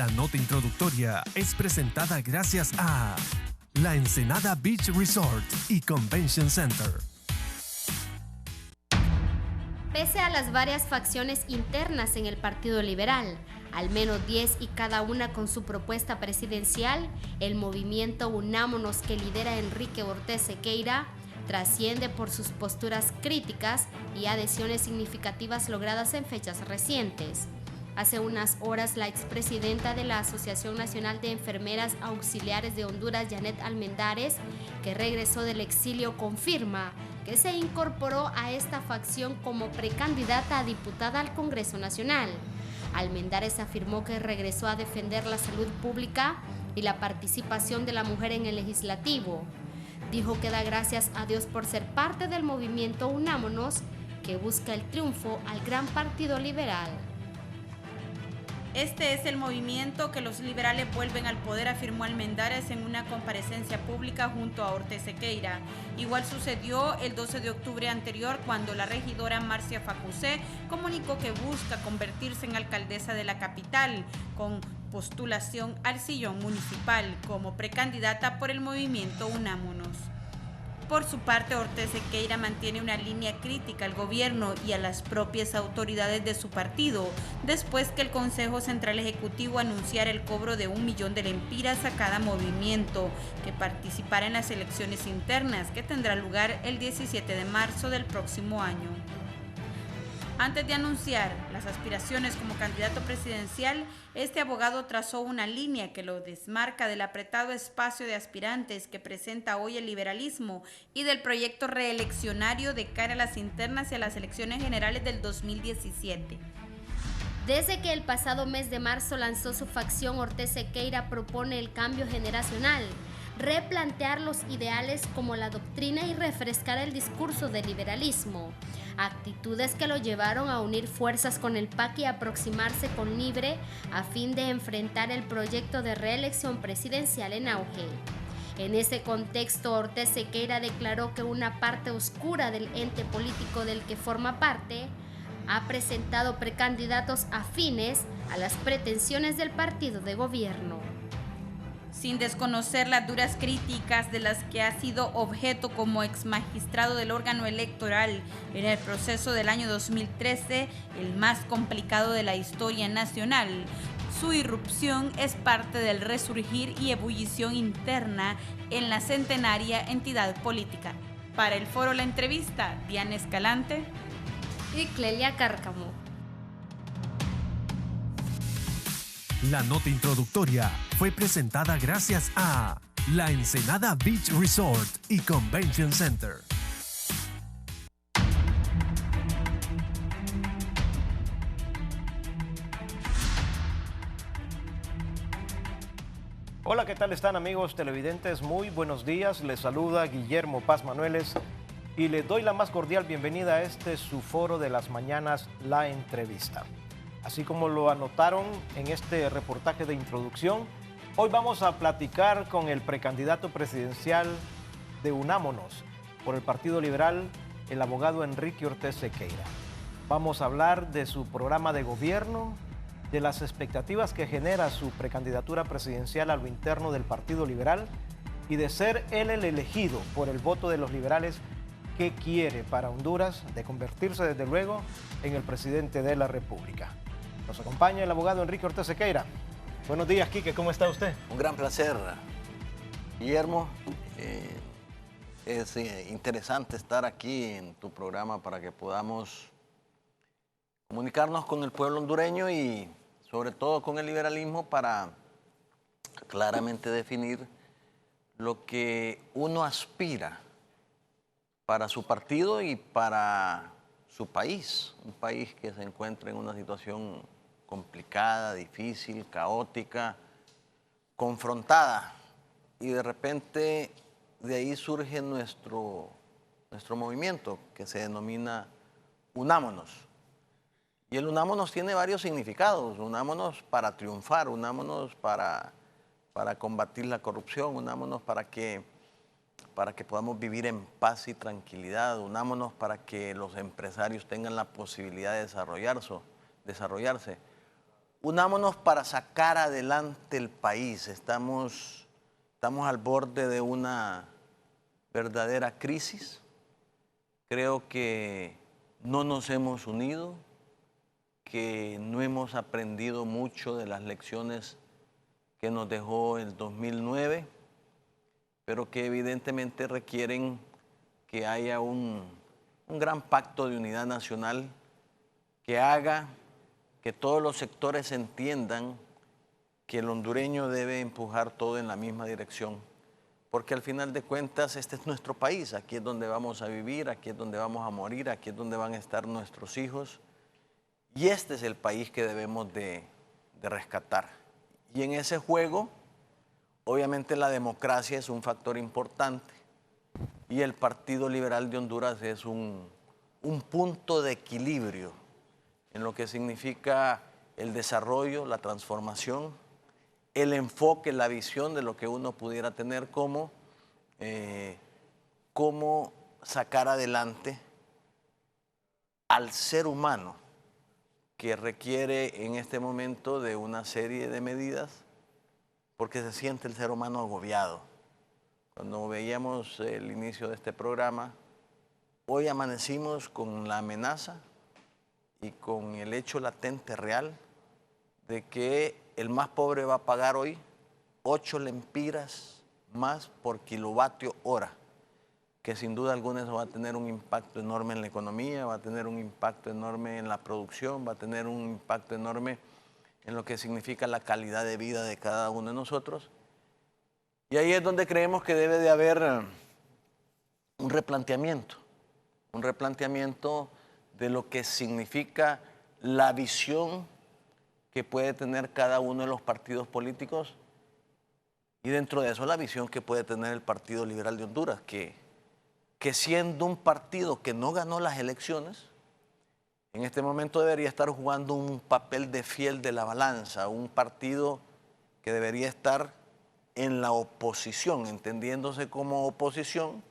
La nota introductoria es presentada gracias a La Ensenada Beach Resort y Convention Center. Pese a las varias facciones internas en el Partido Liberal, al menos 10 y cada una con su propuesta presidencial, el movimiento Unámonos que lidera Enrique Ortez Sequeira trasciende por sus posturas críticas y adhesiones significativas logradas en fechas recientes. Hace unas horas, la expresidenta de la Asociación Nacional de Enfermeras Auxiliares de Honduras, Janet Almendares, que regresó del exilio, confirma que se incorporó a esta facción como precandidata a diputada al Congreso Nacional. Almendares afirmó que regresó a defender la salud pública y la participación de la mujer en el legislativo. Dijo que da gracias a Dios por ser parte del movimiento Unámonos, que busca el triunfo al gran partido liberal. Este es el movimiento que los liberales vuelven al poder, afirmó Almendares en una comparecencia pública junto a Ortez Sequeira. Igual sucedió el 12 de octubre anterior, cuando la regidora Marcia Facusé comunicó que busca convertirse en alcaldesa de la capital, con postulación al sillón municipal como precandidata por el movimiento Unámonos. Por su parte, Ortez Sequeira mantiene una línea crítica al gobierno y a las propias autoridades de su partido, después que el Consejo Central Ejecutivo anunciara el cobro de 1 millón de lempiras a cada movimiento que participará en las elecciones internas, que tendrá lugar el 17 de marzo del próximo año. Antes de anunciar las aspiraciones como candidato presidencial, este abogado trazó una línea que lo desmarca del apretado espacio de aspirantes que presenta hoy el liberalismo y del proyecto reeleccionario de cara a las internas y a las elecciones generales del 2017. Desde que el pasado mes de marzo lanzó su facción, Ortez Sequeira propone el cambio generacional, replantear los ideales como la doctrina y refrescar el discurso del liberalismo, actitudes que lo llevaron a unir fuerzas con el PAC y aproximarse con Libre a fin de enfrentar el proyecto de reelección presidencial en auge. En ese contexto, Ortez Sequeira declaró que una parte oscura del ente político del que forma parte ha presentado precandidatos afines a las pretensiones del partido de gobierno. Sin desconocer las duras críticas de las que ha sido objeto como exmagistrado del órgano electoral en el proceso del año 2013, el más complicado de la historia nacional, su irrupción es parte del resurgir y ebullición interna en la centenaria entidad política. Para el foro La Entrevista, Diana Escalante y Clelia Cárcamo. La nota introductoria fue presentada gracias a La Ensenada Beach Resort y Convention Center. Hola, ¿qué tal están, amigos televidentes? Muy buenos días, les saluda Guillermo Paz Manueles y les doy la más cordial bienvenida a este su foro de las mañanas, La Entrevista. Así como lo anotaron en este reportaje de introducción, hoy vamos a platicar con el precandidato presidencial de Unámonos por el Partido Liberal, el abogado Enrique Ortez Sequeira. Vamos a hablar de su programa de gobierno, de las expectativas que genera su precandidatura presidencial a lo interno del Partido Liberal y de ser él el elegido por el voto de los liberales que quiere para Honduras, de convertirse desde luego en el presidente de la República. Nos acompaña el abogado Enrique Ortez Sequeira. Buenos días, Quique, ¿cómo está usted? Un gran placer, Guillermo. Es interesante estar aquí en tu programa para que podamos comunicarnos con el pueblo hondureño y sobre todo con el liberalismo para claramente definir lo que uno aspira para su partido y para su país, un país que se encuentra en una situación complicada, difícil, caótica, confrontada, y de repente de ahí surge nuestro movimiento que se denomina Unámonos. Y el Unámonos tiene varios significados: unámonos para triunfar, unámonos para combatir la corrupción, unámonos para que podamos vivir en paz y tranquilidad, unámonos para que los empresarios tengan la posibilidad de desarrollarse, unámonos para sacar adelante el país. Estamos al borde de una verdadera crisis. Creo que no nos hemos unido, que no hemos aprendido mucho de las lecciones que nos dejó el 2009, pero que evidentemente requieren que haya un gran pacto de unidad nacional que haga que todos los sectores entiendan que el hondureño debe empujar todo en la misma dirección, porque al final de cuentas este es nuestro país, aquí es donde vamos a vivir, aquí es donde vamos a morir, aquí es donde van a estar nuestros hijos, y este es el país que debemos de rescatar. Y en ese juego, obviamente la democracia es un factor importante, y el Partido Liberal de Honduras es un punto de equilibrio en lo que significa el desarrollo, la transformación, el enfoque, la visión de lo que uno pudiera tener como cómo sacar adelante al ser humano que requiere en este momento de una serie de medidas porque se siente el ser humano agobiado. Cuando veíamos el inicio de este programa, hoy amanecimos con la amenaza y con el hecho latente real de que el más pobre va a pagar hoy 8 lempiras más por kilovatio hora, que sin duda alguna eso va a tener un impacto enorme en la economía, va a tener un impacto enorme en la producción, va a tener un impacto enorme en lo que significa la calidad de vida de cada uno de nosotros. Y ahí es donde creemos que debe de haber un replanteamiento de lo que significa la visión que puede tener cada uno de los partidos políticos y dentro de eso la visión que puede tener el Partido Liberal de Honduras, que siendo un partido que no ganó las elecciones, en este momento debería estar jugando un papel de fiel de la balanza, un partido que debería estar en la oposición, entendiéndose como oposición,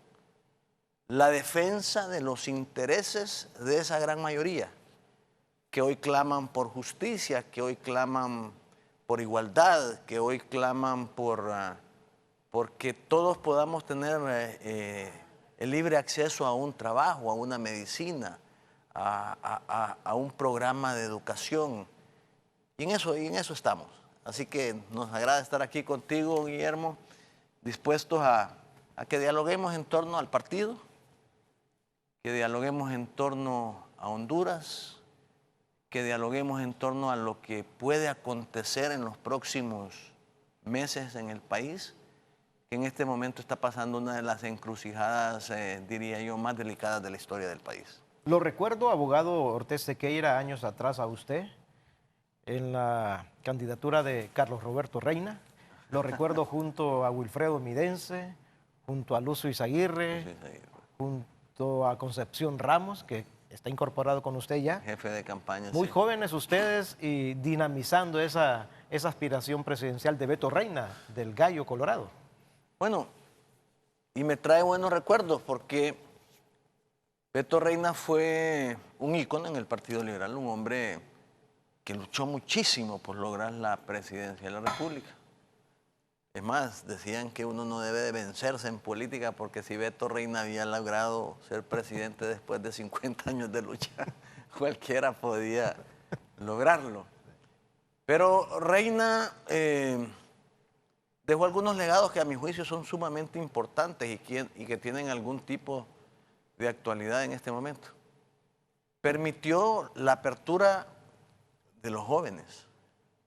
la defensa de los intereses de esa gran mayoría que hoy claman por justicia, que hoy claman por igualdad, que hoy claman porque todos podamos tener el libre acceso a un trabajo, a una medicina, a un programa de educación. Y en eso estamos. Así que nos agrada estar aquí contigo, Guillermo, dispuestos a que dialoguemos en torno al partido, que dialoguemos en torno a Honduras, que dialoguemos en torno a lo que puede acontecer en los próximos meses en el país, que en este momento está pasando una de las encrucijadas, diría yo, más delicadas de la historia del país. Lo recuerdo, abogado Ortiz Sequeira, años atrás a usted, en la candidatura de Carlos Roberto Reina. Lo recuerdo junto a Wilfredo Midense, junto a Lucio Izaguirre, junto a Concepción Ramos, que está incorporado con usted ya. Jefe de campaña. Muy sí. jóvenes ustedes y dinamizando esa aspiración presidencial de Beto Reina, del Gallo Colorado. Bueno, y me trae buenos recuerdos porque Beto Reina fue un ícono en el Partido Liberal, un hombre que luchó muchísimo por lograr la presidencia de la República. Es más, decían que uno no debe de vencerse en política porque si Beto Reina había logrado ser presidente después de 50 años de lucha, cualquiera podía lograrlo. Pero Reina dejó algunos legados que a mi juicio son sumamente importantes y que tienen algún tipo de actualidad en este momento. Permitió la apertura de los jóvenes.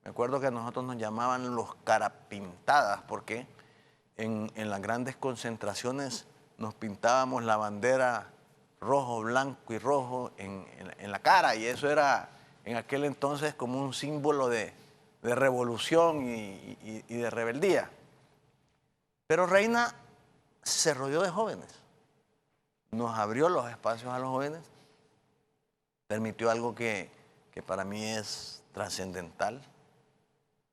Me acuerdo que a nosotros nos llamaban los carapintadas porque en las grandes concentraciones nos pintábamos la bandera rojo, blanco y rojo en la cara y eso era en aquel entonces como un símbolo de revolución y de rebeldía. Pero Reina se rodeó de jóvenes, nos abrió los espacios a los jóvenes, permitió algo que para mí es trascendental.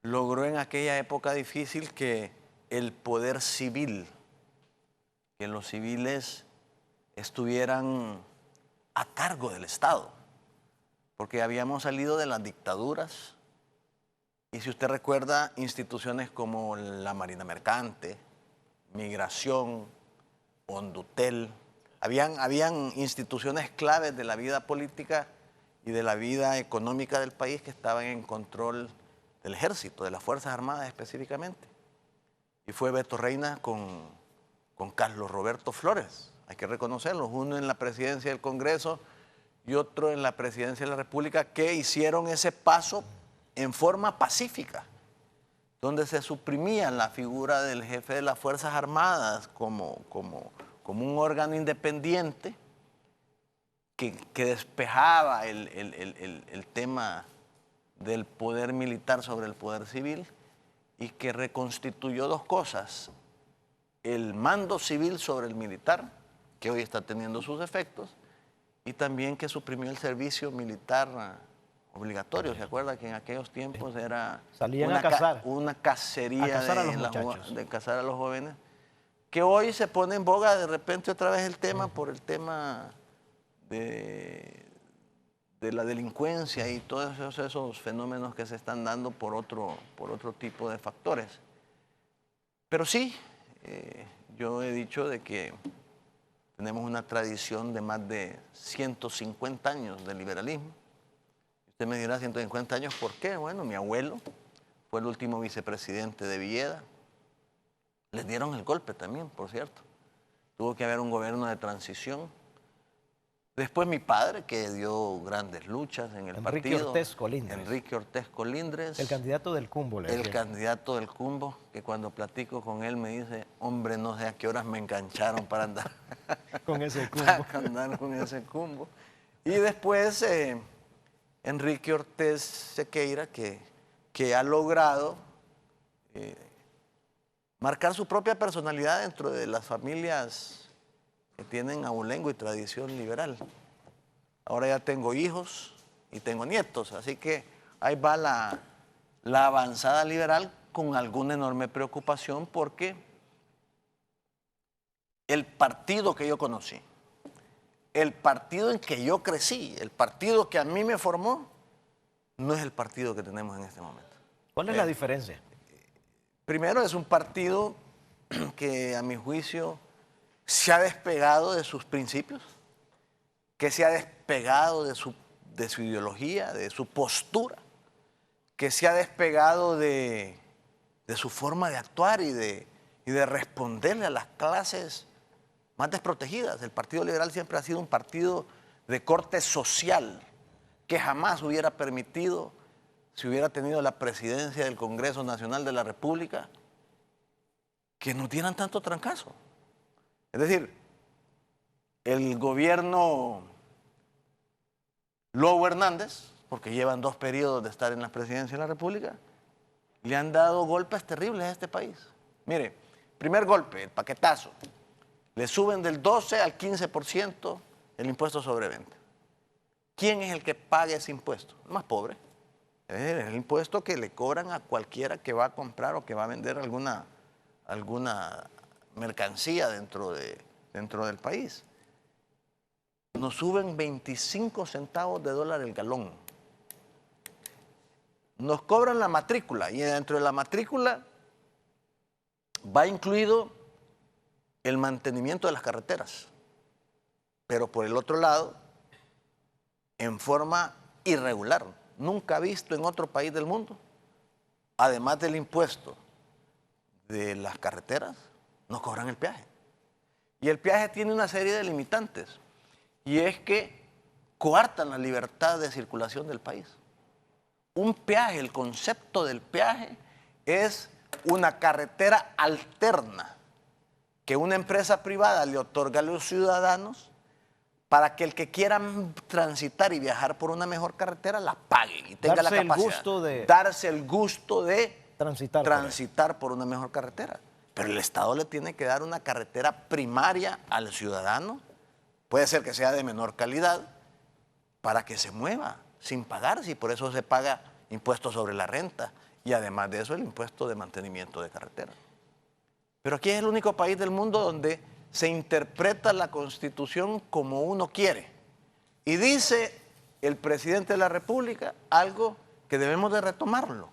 Logró en aquella época difícil que el poder civil, que los civiles estuvieran a cargo del Estado, porque habíamos salido de las dictaduras Y si usted recuerda, instituciones como la Marina Mercante, Migración, Hondutel, habían instituciones claves de la vida política y de la vida económica del país que estaban en control del ejército, de las Fuerzas Armadas específicamente. Y fue Beto Reina con Carlos Roberto Flores, hay que reconocerlos, uno en la presidencia del Congreso y otro en la presidencia de la República, que hicieron ese paso en forma pacífica, donde se suprimía la figura del jefe de las Fuerzas Armadas como un órgano independiente que despejaba el tema del poder militar sobre el poder civil y que reconstituyó dos cosas: el mando civil sobre el militar, que hoy está teniendo sus efectos, y también que suprimió el servicio militar obligatorio. ¿Se acuerda que en aquellos tiempos era salían a cazar, una cacería a cazar a los muchachos, de cazar a los jóvenes? Que hoy se pone en boga de repente otra vez el tema por el tema de la delincuencia y todos esos fenómenos que se están dando por otro tipo de factores. Pero sí, yo he dicho de que tenemos una tradición de más de 150 años de liberalismo. Usted me dirá 150 años, ¿por qué? Bueno, mi abuelo fue el último vicepresidente de Villeda. Les dieron el golpe también, por cierto. Tuvo que haber un gobierno de transición. Después mi padre, que dio grandes luchas en el partido. Enrique Ortez Colindres. Enrique Ortez Colindres. El candidato del Cumbo. El candidato del Cumbo, que cuando platico con él me dice, hombre, no sé a qué horas me engancharon para andar con ese Cumbo. Para andar con ese Cumbo. Y después Enrique Ortez Sequeira, que ha logrado marcar su propia personalidad dentro de las familias que tienen abolengo y tradición liberal. Ahora ya tengo hijos y tengo nietos, así que ahí va la avanzada liberal con alguna enorme preocupación, porque el partido que yo conocí, el partido en que yo crecí, el partido que a mí me formó, no es el partido que tenemos en este momento. ¿Cuál es la diferencia? Primero, es un partido que a mi juicio se ha despegado de sus principios, que se ha despegado de su ideología, de su postura, que se ha despegado de su forma de actuar y de responderle a las clases más desprotegidas. El Partido Liberal siempre ha sido un partido de corte social, que jamás hubiera permitido, si hubiera tenido la presidencia del Congreso Nacional de la República, que nos dieran tanto trancazo. Es decir, el gobierno Lobo Hernández, porque llevan 2 periodos de estar en la presidencia de la República, le han dado golpes terribles a este país. Mire, primer golpe, el paquetazo. Le suben del 12 al 15% el impuesto sobre venta. ¿Quién es el que paga ese impuesto? El más pobre. Es el impuesto que le cobran a cualquiera que va a comprar o que va a vender alguna mercancía dentro del país. Nos suben 25 centavos de dólar el galón. Nos cobran la matrícula, y dentro de la matrícula va incluido el mantenimiento de las carreteras. Pero por el otro lado, en forma irregular, nunca visto en otro país del mundo, además del impuesto de las carreteras, nos cobran el peaje. Y el peaje tiene una serie de limitantes, y es que coartan la libertad de circulación del país. Un peaje, el concepto del peaje es una carretera alterna que una empresa privada le otorga a los ciudadanos para que el que quiera transitar y viajar por una mejor carretera la pague y tenga la capacidad. Darse el gusto de transitar por una mejor carretera. Pero el Estado le tiene que dar una carretera primaria al ciudadano, puede ser que sea de menor calidad, para que se mueva sin pagar, y por eso se paga impuestos sobre la renta y además de eso el impuesto de mantenimiento de carretera. Pero aquí es el único país del mundo donde se interpreta la Constitución como uno quiere. Y dice el presidente de la República algo que debemos de retomarlo.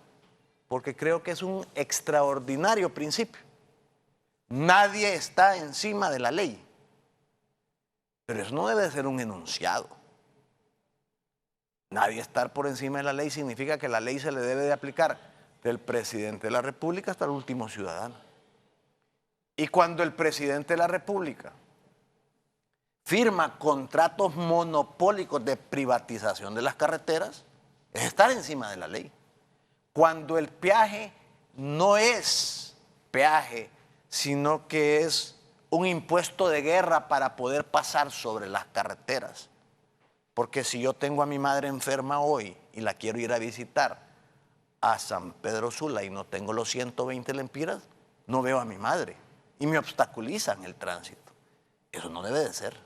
porque creo que es un extraordinario principio. Nadie está encima de la ley, pero eso no debe ser un enunciado. Nadie estar por encima de la ley significa que la ley se le debe de aplicar del presidente de la República hasta el último ciudadano. Y cuando el presidente de la República firma contratos monopólicos de privatización de las carreteras, es estar encima de la ley. Cuando el peaje no es peaje, sino que es un impuesto de guerra para poder pasar sobre las carreteras. Porque si yo tengo a mi madre enferma hoy y la quiero ir a visitar a San Pedro Sula y no tengo los 120 lempiras, no veo a mi madre y me obstaculizan el tránsito. Eso no debe de ser.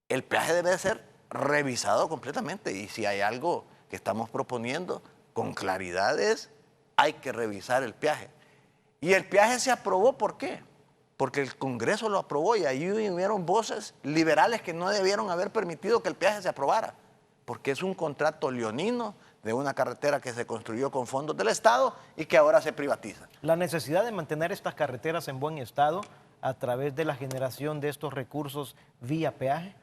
El peaje debe de ser revisado completamente, y si hay algo que estamos proponiendo con claridad es, hay que revisar el peaje. Y el peaje se aprobó, ¿por qué? Porque el Congreso lo aprobó y ahí hubieron voces liberales que no debieron haber permitido que el peaje se aprobara, porque es un contrato leonino de una carretera que se construyó con fondos del Estado y que ahora se privatiza. La necesidad de mantener estas carreteras en buen estado a través de la generación de estos recursos vía peaje.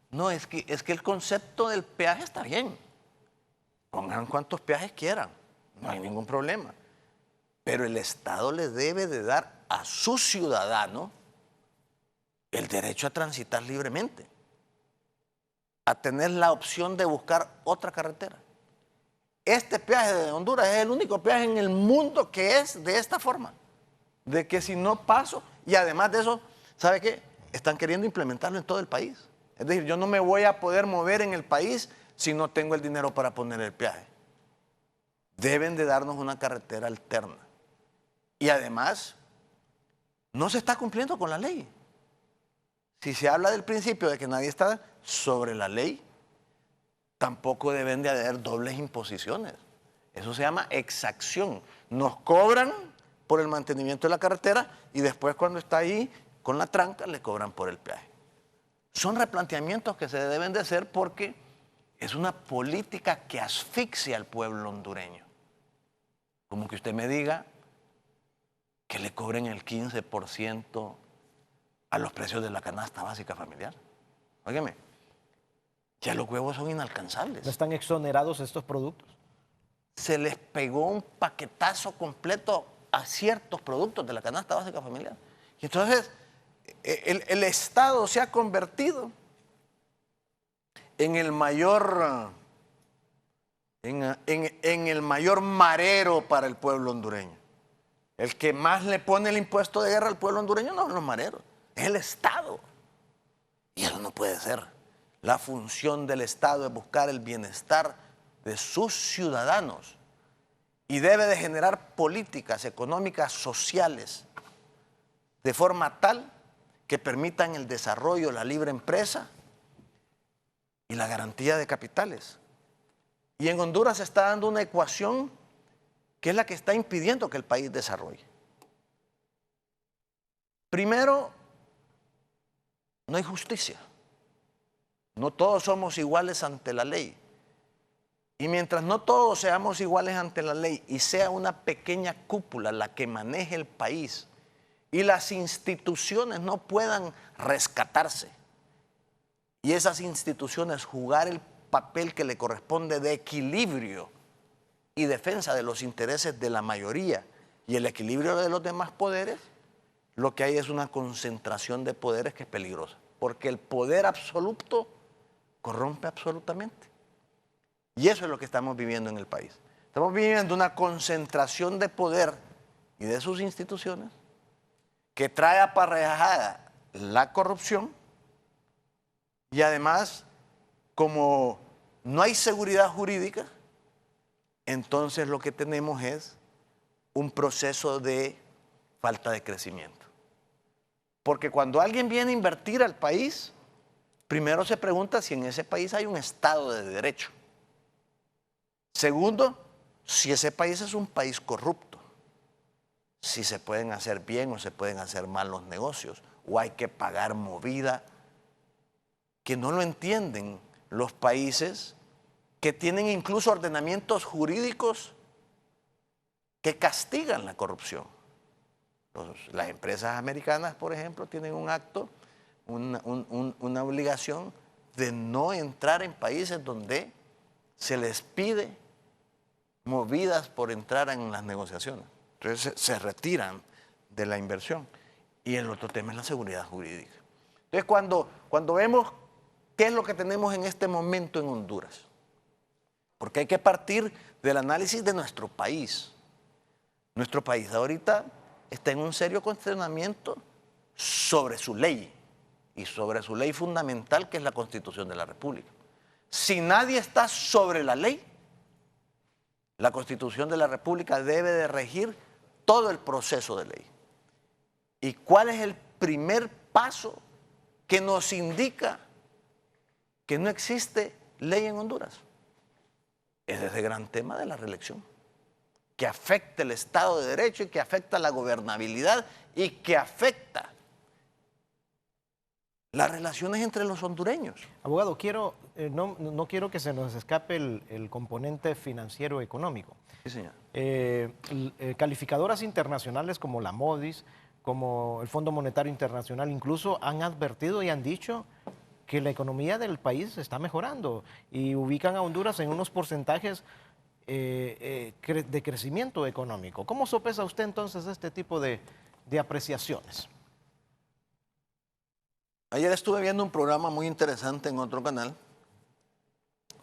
No, es que el concepto del peaje está bien. Pongan cuantos peajes quieran, no hay ningún problema. Pero el Estado le debe de dar a su ciudadano el derecho a transitar libremente, a tener la opción de buscar otra carretera. Este peaje de Honduras es el único peaje en el mundo que es de esta forma, de que si no paso, y además de eso, ¿sabe qué? Están queriendo implementarlo en todo el país. Es decir, yo no me voy a poder mover en el país si no tengo el dinero para poner el peaje. Deben de darnos una carretera alterna. Y además, no se está cumpliendo con la ley. Si se habla del principio de que nadie está sobre la ley, tampoco deben de haber dobles imposiciones. Eso se llama exacción. Nos cobran por el mantenimiento de la carretera y después cuando está ahí con la tranca le cobran por el peaje. Son replanteamientos que se deben de hacer porque es una política que asfixia al pueblo hondureño. Como que usted me diga que le cobren el 15% a los precios de la canasta básica familiar. Óigame, ya los huevos son inalcanzables. ¿No están exonerados estos productos? Se les pegó un paquetazo completo a ciertos productos de la canasta básica familiar. Y entonces el Estado se ha convertido en el mayor, en el mayor marero para el pueblo hondureño. El que más le pone el impuesto de guerra al pueblo hondureño no son los mareros, es el Estado. Y eso no puede ser. La función del Estado es buscar el bienestar de sus ciudadanos y debe de generar políticas económicas sociales de forma tal que permitan el desarrollo, la libre empresa y la garantía de capitales. Y en Honduras se está dando una ecuación que es la que está impidiendo que el país desarrolle. Primero, no hay justicia. No todos somos iguales ante la ley. Y mientras no todos seamos iguales ante la ley y sea una pequeña cúpula la que maneje el país y las instituciones no puedan rescatarse y esas instituciones jugar el papel que le corresponde de equilibrio y defensa de los intereses de la mayoría y el equilibrio de los demás poderes, lo que hay es una concentración de poderes que es peligrosa, porque el poder absoluto corrompe absolutamente. Y eso es lo que estamos viviendo en el país. Estamos viviendo una concentración de poder y de sus instituciones que trae aparejada la corrupción y además, como no hay seguridad jurídica, entonces lo que tenemos es un proceso de falta de crecimiento. Porque cuando alguien viene a invertir al país, primero se pregunta si en ese país hay un Estado de Derecho. Segundo, si ese país es un país corrupto, si se pueden hacer bien o se pueden hacer mal los negocios, o hay que pagar movida, que no lo entienden los países que tienen incluso ordenamientos jurídicos que castigan la corrupción. Las empresas americanas, por ejemplo, tienen un acto, una obligación de no entrar en países donde se les pide movidas por entrar en las negociaciones. Entonces se retiran de la inversión. Y el otro tema es la seguridad jurídica. Entonces cuando vemos qué es lo que tenemos en este momento en Honduras, porque hay que partir del análisis de nuestro país. Nuestro país ahorita está en un serio cuestionamiento sobre su ley y sobre su ley fundamental, que es la Constitución de la República. Si nadie está sobre la ley, la Constitución de la República debe de regir todo el proceso de ley. ¿Y cuál es el primer paso que nos indica que no existe ley en Honduras? Es ese gran tema de la reelección, que afecta el Estado de Derecho y que afecta la gobernabilidad y que afecta las relaciones entre los hondureños. Abogado, no quiero que se nos escape el componente financiero económico. Sí, señor. Calificadoras internacionales como la Moody's, como el Fondo Monetario Internacional, incluso han advertido y han dicho que la economía del país está mejorando y ubican a Honduras en unos porcentajes de crecimiento económico. ¿Cómo sopesa usted entonces este tipo de apreciaciones? Ayer estuve viendo un programa muy interesante en otro canal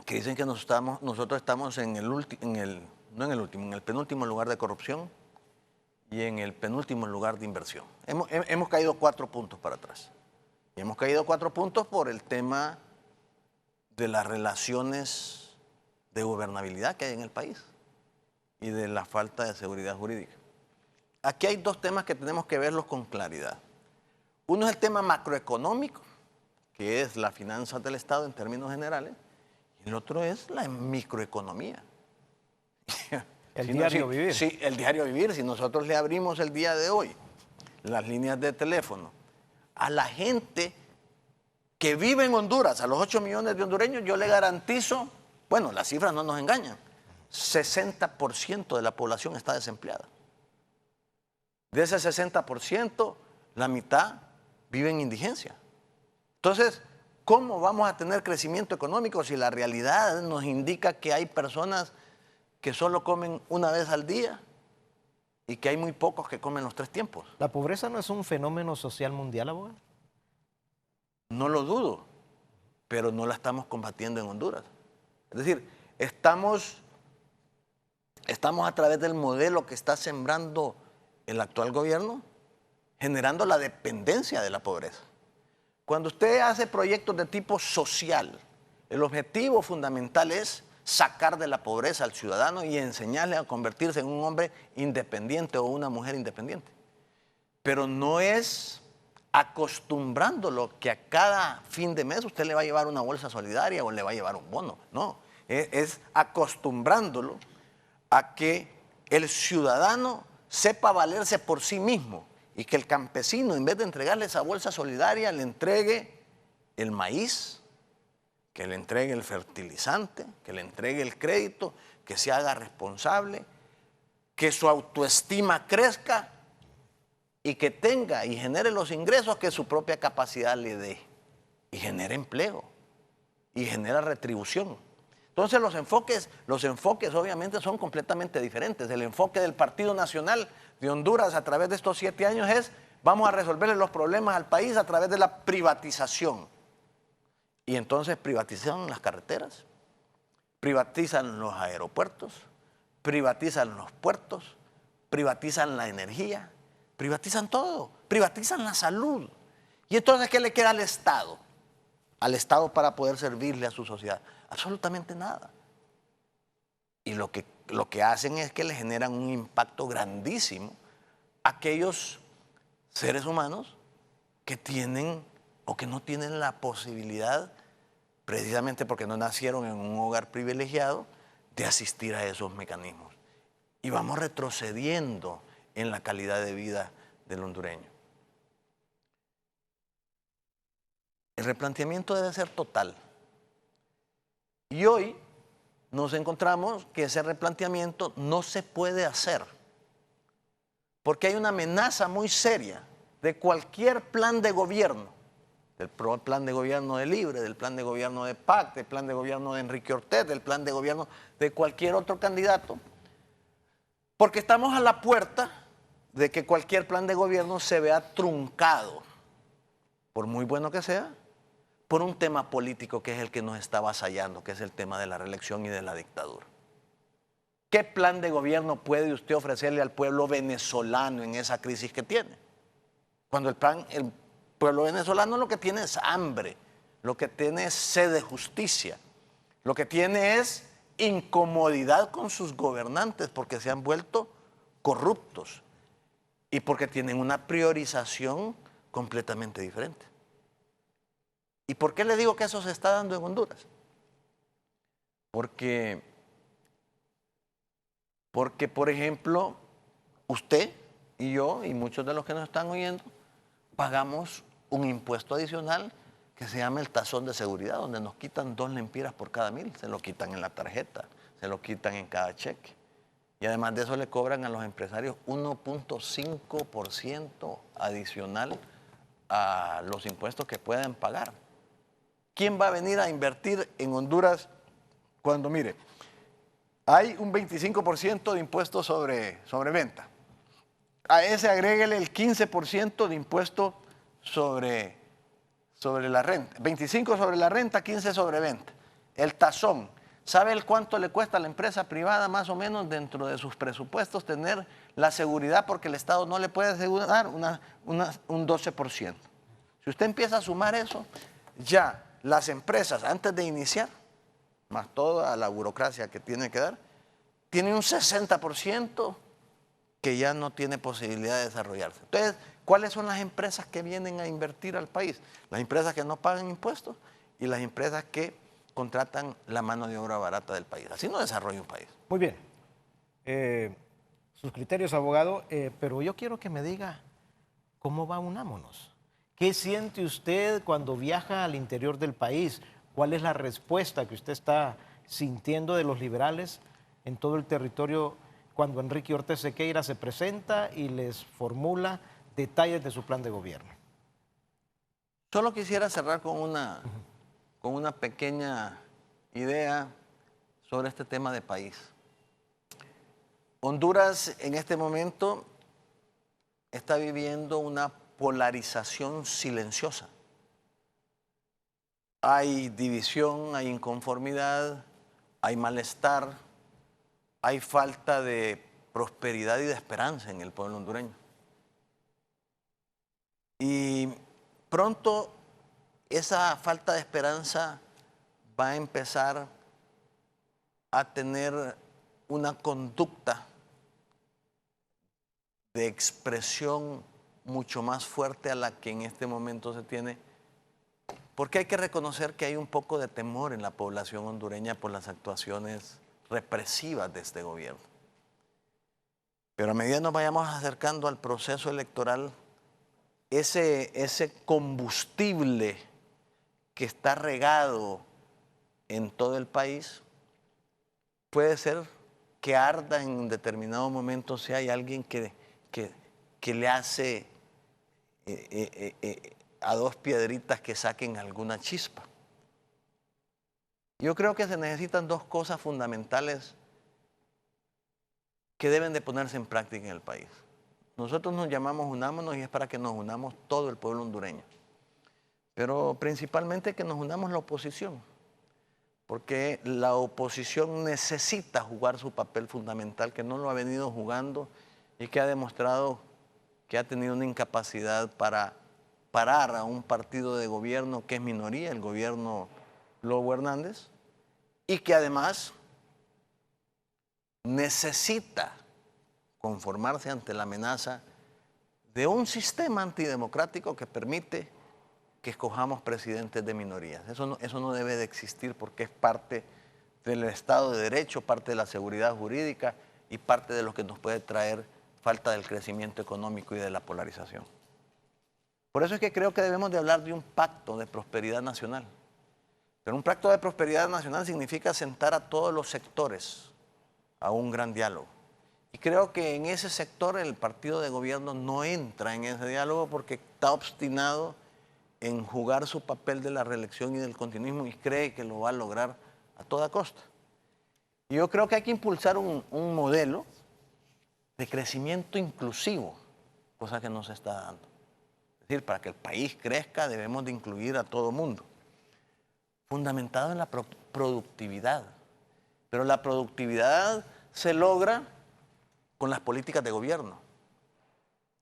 que dicen que nosotros estamos en el penúltimo lugar de corrupción y en el penúltimo lugar de inversión. Hemos caído 4 puntos para atrás. Y hemos caído 4 puntos por el tema de las relaciones de gobernabilidad que hay en el país y de la falta de seguridad jurídica. Aquí hay 2 temas que tenemos que verlos con claridad. Uno es el tema macroeconómico, que es la finanza del Estado en términos generales, y el otro es la microeconomía. El diario vivir. Sí, el diario vivir. Si nosotros le abrimos el día de hoy las líneas de teléfono a la gente que vive en Honduras, a los 8 millones de hondureños, yo le garantizo, bueno, las cifras no nos engañan, 60% de la población está desempleada. De ese 60%, la mitad vive en indigencia. Entonces, ¿cómo vamos a tener crecimiento económico si la realidad nos indica que hay personas que solo comen una vez al día y que hay muy pocos que comen los 3 tiempos? ¿La pobreza no es un fenómeno social mundial, abogado? No lo dudo, pero no la estamos combatiendo en Honduras. Es decir, estamos a través del modelo que está sembrando el actual gobierno, generando la dependencia de la pobreza. Cuando usted hace proyectos de tipo social, el objetivo fundamental es sacar de la pobreza al ciudadano y enseñarle a convertirse en un hombre independiente o una mujer independiente. Pero no es acostumbrándolo que a cada fin de mes usted le va a llevar una bolsa solidaria o le va a llevar un bono. No, es acostumbrándolo a que el ciudadano sepa valerse por sí mismo y que el campesino, en vez de entregarle esa bolsa solidaria, le entregue el maíz, que le entregue el fertilizante, que le entregue el crédito, que se haga responsable, que su autoestima crezca y que tenga y genere los ingresos que su propia capacidad le dé. Y genere empleo y genera retribución. Entonces los enfoques obviamente son completamente diferentes. El enfoque del Partido Nacional de Honduras a través de estos 7 años es: vamos a resolverle los problemas al país a través de la privatización. Y entonces privatizan las carreteras, privatizan los aeropuertos, privatizan los puertos, privatizan la energía, privatizan todo, privatizan la salud. ¿Y entonces qué le queda al Estado? Al Estado para poder servirle a su sociedad. Absolutamente nada. Y lo que hacen es que le generan un impacto grandísimo a aquellos seres humanos que tienen o que no tienen la posibilidad, precisamente porque no nacieron en un hogar privilegiado, de asistir a esos mecanismos. Y vamos retrocediendo en la calidad de vida del hondureño. El replanteamiento debe ser total. Y hoy nos encontramos que ese replanteamiento no se puede hacer porque hay una amenaza muy seria de cualquier plan de gobierno, del plan de gobierno de Libre, del plan de gobierno de PAC, del plan de gobierno de Enrique Ortez, del plan de gobierno de cualquier otro candidato, porque estamos a la puerta de que cualquier plan de gobierno se vea truncado, por muy bueno que sea, por un tema político que es el que nos está avasallando, que es el tema de la reelección y de la dictadura. ¿Qué plan de gobierno puede usted ofrecerle al pueblo venezolano en esa crisis que tiene? Cuando el pueblo venezolano lo que tiene es hambre, lo que tiene es sed de justicia, lo que tiene es incomodidad con sus gobernantes porque se han vuelto corruptos y porque tienen una priorización completamente diferente. ¿Y por qué le digo que eso se está dando en Honduras? Porque, por ejemplo, usted y yo y muchos de los que nos están oyendo pagamos un impuesto adicional que se llama el tazón de seguridad, donde nos quitan 2 lempiras por cada 1000. Se lo quitan en la tarjeta, se lo quitan en cada cheque. Y además de eso le cobran a los empresarios 1.5% adicional a los impuestos que puedan pagar. ¿Quién va a venir a invertir en Honduras cuando, mire, hay un 25% de impuestos sobre venta? A ese agréguele el 15% de impuesto sobre la renta. 25 sobre la renta, 15 sobre venta. El tazón. ¿Sabe el cuánto le cuesta a la empresa privada más o menos dentro de sus presupuestos tener la seguridad porque el Estado no le puede asegurar un 12%? Si usted empieza a sumar eso, ya las empresas antes de iniciar, más toda la burocracia que tiene que dar, tiene un 60% que ya no tiene posibilidad de desarrollarse. Entonces, ¿cuáles son las empresas que vienen a invertir al país? Las empresas que no pagan impuestos y las empresas que contratan la mano de obra barata del país. Así no desarrolla un país. Muy bien. Sus criterios, abogado, pero yo quiero que me diga cómo va Unámonos. ¿Qué siente usted cuando viaja al interior del país? ¿Cuál es la respuesta que usted está sintiendo de los liberales en todo el territorio cuando Enrique Ortez Sequeira se presenta y les formula detalles de su plan de gobierno? Solo quisiera cerrar con una pequeña idea sobre este tema de país. Honduras en este momento está viviendo una polarización silenciosa. Hay división, hay inconformidad, hay malestar, hay falta de prosperidad y de esperanza en el pueblo hondureño. Y pronto esa falta de esperanza va a empezar a tener una conducta de expresión mucho más fuerte a la que en este momento se tiene, porque hay que reconocer que hay un poco de temor en la población hondureña por las actuaciones represivas de este gobierno. Pero a medida que nos vayamos acercando al proceso electoral, ese combustible que está regado en todo el país, puede ser que arda en un determinado momento si hay alguien que le hace a 2 piedritas que saquen alguna chispa. Yo creo que se necesitan 2 cosas fundamentales que deben de ponerse en práctica en el país. Nosotros nos llamamos Unámonos y es para que nos unamos todo el pueblo hondureño. Pero principalmente que nos unamos la oposición, porque la oposición necesita jugar su papel fundamental, que no lo ha venido jugando y que ha demostrado que ha tenido una incapacidad para parar a un partido de gobierno que es minoría, el gobierno Lobo Hernández, y que además necesita conformarse ante la amenaza de un sistema antidemocrático que permite que escojamos presidentes de minorías. Eso no debe de existir porque es parte del Estado de Derecho, parte de la seguridad jurídica y parte de lo que nos puede traer falta del crecimiento económico y de la polarización. Por eso es que creo que debemos de hablar de un pacto de prosperidad nacional. Pero un pacto de prosperidad nacional significa sentar a todos los sectores a un gran diálogo Y creo que en ese sector el partido de gobierno no entra en ese diálogo porque está obstinado en jugar su papel de la reelección y del continuismo y cree que lo va a lograr a toda costa. Y yo creo que hay que impulsar un modelo de crecimiento inclusivo, cosa que no se está dando. Es decir, para que el país crezca debemos de incluir a todo mundo, fundamentado en la productividad. Pero la productividad se logra con las políticas de gobierno.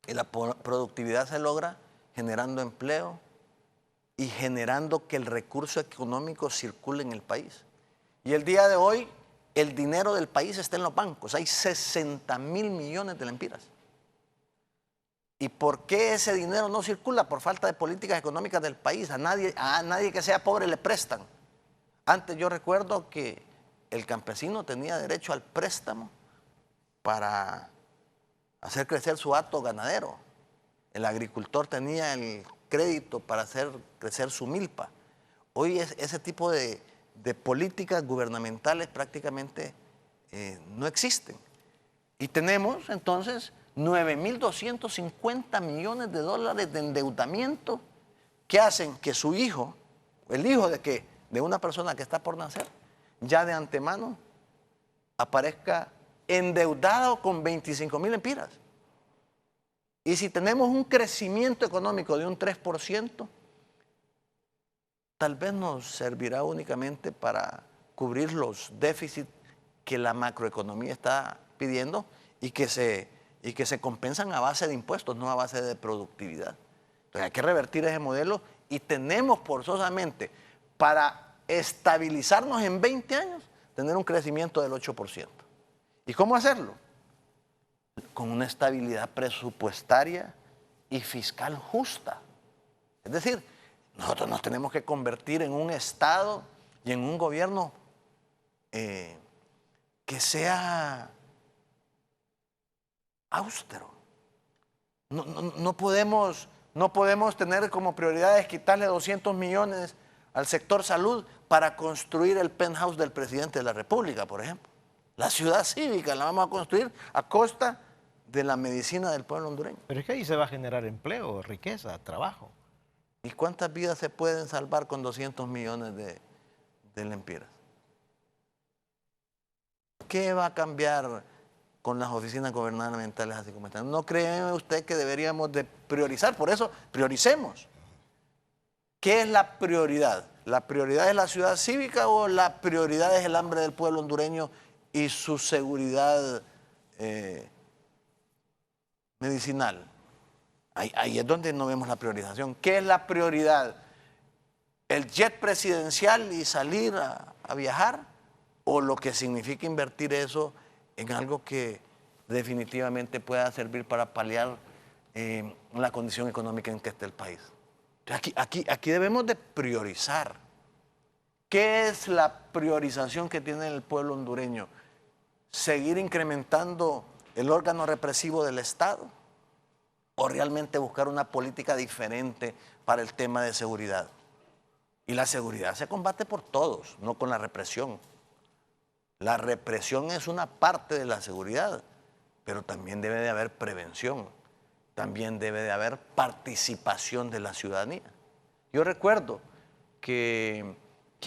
Y la productividad se logra generando empleo y generando que el recurso económico circule en el país. Y el día de hoy, el dinero del país está en los bancos. Hay 60.000 millones de lempiras. ¿Y por qué ese dinero no circula? Por falta de políticas económicas del país. A nadie que sea pobre le prestan. Antes yo recuerdo que el campesino tenía derecho al préstamo para hacer crecer su hato ganadero. El agricultor tenía el crédito para hacer crecer su milpa. Hoy ese tipo de políticas gubernamentales prácticamente no existen. Y tenemos entonces 9.250 millones de dólares de endeudamiento que hacen que su hijo, el hijo de una persona que está por nacer, ya de antemano aparezca endeudado con 25.000 lempiras. Y si tenemos un crecimiento económico de un 3%, tal vez nos servirá únicamente para cubrir los déficits que la macroeconomía está pidiendo y que se compensan a base de impuestos, no a base de productividad. Entonces hay que revertir ese modelo y tenemos forzosamente para estabilizarnos en 20 años, tener un crecimiento del 8%. ¿Y cómo hacerlo? Con una estabilidad presupuestaria y fiscal justa. Es decir, nosotros nos tenemos que convertir en un Estado y en un gobierno que sea austero. No podemos tener como prioridades quitarle 200 millones al sector salud para construir el penthouse del presidente de la República, por ejemplo. La ciudad cívica la vamos a construir a costa de la medicina del pueblo hondureño. Pero es que ahí se va a generar empleo, riqueza, trabajo. ¿Y cuántas vidas se pueden salvar con 200 millones de lempiras? ¿Qué va a cambiar con las oficinas gubernamentales así como están? ¿No cree usted que deberíamos de priorizar? Por eso, prioricemos. ¿Qué es la prioridad? ¿La prioridad es la ciudad cívica o la prioridad es el hambre del pueblo hondureño y su seguridad medicinal? Ahí es donde no vemos la priorización. ¿Qué es la prioridad? ¿El jet presidencial y salir a viajar? ¿O lo que significa invertir eso en algo que definitivamente pueda servir para paliar la condición económica en que esté el país? Aquí debemos de priorizar. ¿Qué es la priorización que tiene el pueblo hondureño? ¿Seguir incrementando el órgano represivo del Estado? ¿O realmente buscar una política diferente para el tema de seguridad? Y la seguridad se combate por todos, no con la represión. La represión es una parte de la seguridad, pero también debe de haber prevención, también debe de haber participación de la ciudadanía. Yo recuerdo que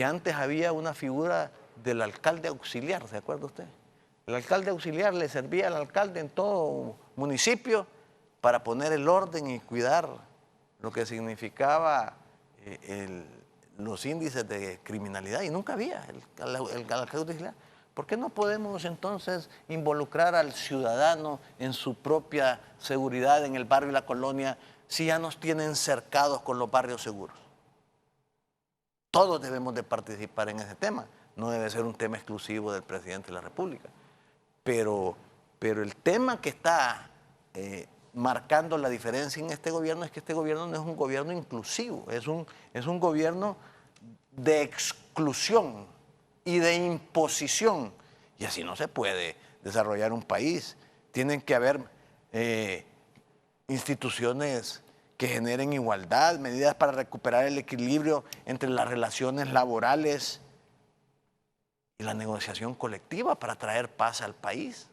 antes había una figura del alcalde auxiliar, ¿se acuerda usted? El alcalde auxiliar le servía al alcalde en todo municipio para poner el orden y cuidar lo que significaba los índices de criminalidad, y nunca había el alcalde auxiliar. ¿Por qué no podemos entonces involucrar al ciudadano en su propia seguridad en el barrio y la colonia si ya nos tienen cercados con los barrios seguros? Todos debemos de participar en ese tema. No debe ser un tema exclusivo del presidente de la República. Pero el tema que está marcando la diferencia en este gobierno es que este gobierno no es un gobierno inclusivo, es un gobierno de exclusión y de imposición. Y así no se puede desarrollar un país. Tienen que haber instituciones que generen igualdad, medidas para recuperar el equilibrio entre las relaciones laborales y la negociación colectiva para traer paz al país.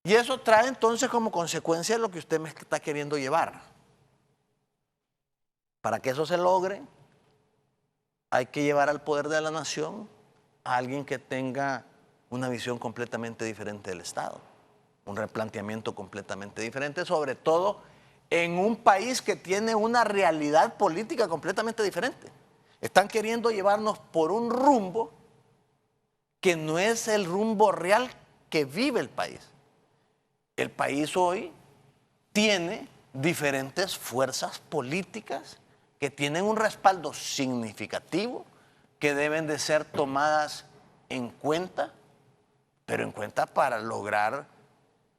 Y eso trae entonces como consecuencia lo que usted me está queriendo llevar. Para que eso se logre, hay que llevar al poder de la nación a alguien que tenga una visión completamente diferente del Estado, un replanteamiento completamente diferente, sobre todo en un país que tiene una realidad política completamente diferente. Están queriendo llevarnos por un rumbo que no es el rumbo real que vive el país. El país hoy tiene diferentes fuerzas políticas que tienen un respaldo significativo, que deben de ser tomadas en cuenta, pero en cuenta para lograr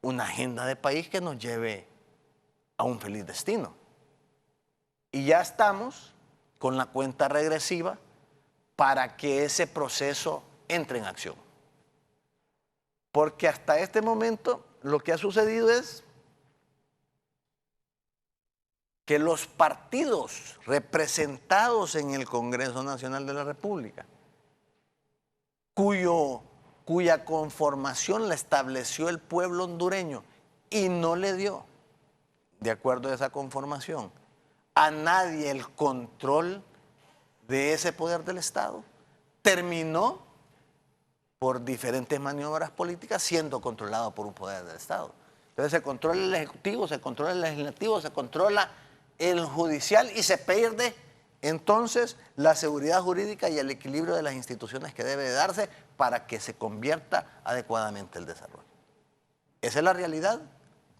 una agenda de país que nos lleve a un feliz destino. Y ya estamos con la cuenta regresiva para que ese proceso entre en acción. Porque hasta este momento lo que ha sucedido es que los partidos representados en el Congreso Nacional de la República, cuya conformación la estableció el pueblo hondureño y no le dio, de acuerdo a esa conformación, a nadie el control de ese poder del Estado, terminó por diferentes maniobras políticas siendo controlado por un poder del Estado. Entonces se controla el Ejecutivo, se controla el Legislativo, se controla el Judicial y se pierde entonces la seguridad jurídica y el equilibrio de las instituciones que debe de darse para que se convierta adecuadamente el desarrollo. Esa es la realidad.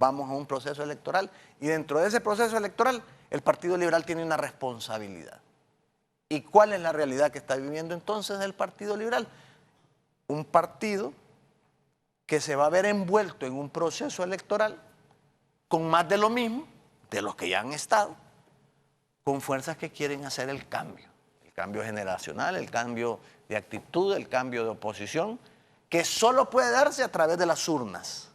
Vamos a un proceso electoral y dentro de ese proceso electoral el Partido Liberal tiene una responsabilidad. ¿Y cuál es la realidad que está viviendo entonces el Partido Liberal? Un partido que se va a ver envuelto en un proceso electoral con más de lo mismo, de los que ya han estado, con fuerzas que quieren hacer el cambio generacional, el cambio de actitud, el cambio de oposición, que solo puede darse a través de las urnas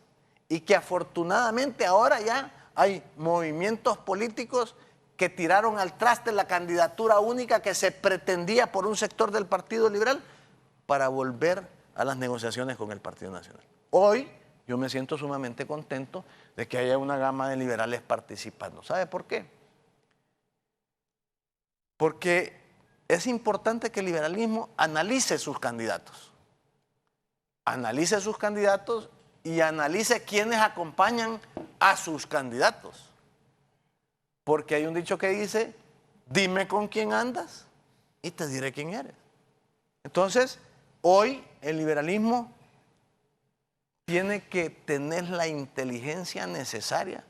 y que afortunadamente ahora ya hay movimientos políticos que tiraron al traste la candidatura única que se pretendía por un sector del Partido Liberal para volver a las negociaciones con el Partido Nacional. Hoy yo me siento sumamente contento de que haya una gama de liberales participando. ¿Sabe por qué? Porque es importante que el liberalismo analice sus candidatos. Analice sus candidatos y analice quiénes acompañan a sus candidatos. Porque hay un dicho que dice, dime con quién andas y te diré quién eres. Entonces, hoy el liberalismo tiene que tener la inteligencia necesaria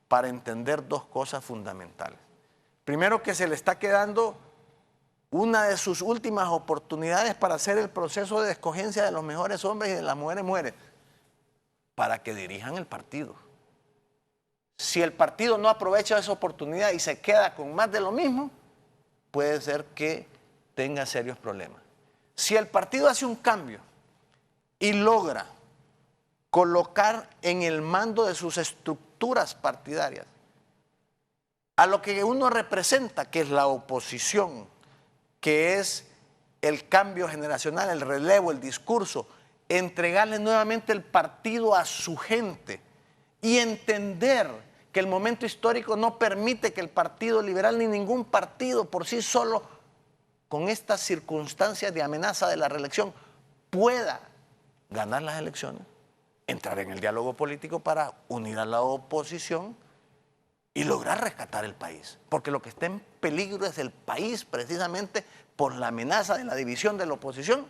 para entender dos cosas fundamentales. Primero, que se le está quedando una de sus últimas oportunidades para hacer el proceso de escogencia de los mejores hombres y de las mujeres para que dirijan el partido. Si el partido no aprovecha esa oportunidad y se queda con más de lo mismo, puede ser que tenga serios problemas. Si el partido hace un cambio y logra colocar en el mando de sus estructuras partidarias a lo que uno representa, que es la oposición, que es el cambio generacional, el relevo, el discurso, entregarle nuevamente el partido a su gente y entender que el momento histórico no permite que el Partido Liberal ni ningún partido por sí solo, con estas circunstancias de amenaza de la reelección, pueda ganar las elecciones, entrar en el diálogo político para unir a la oposición y lograr rescatar el país. Porque lo que está en peligro es el país, precisamente por la amenaza de la división de la oposición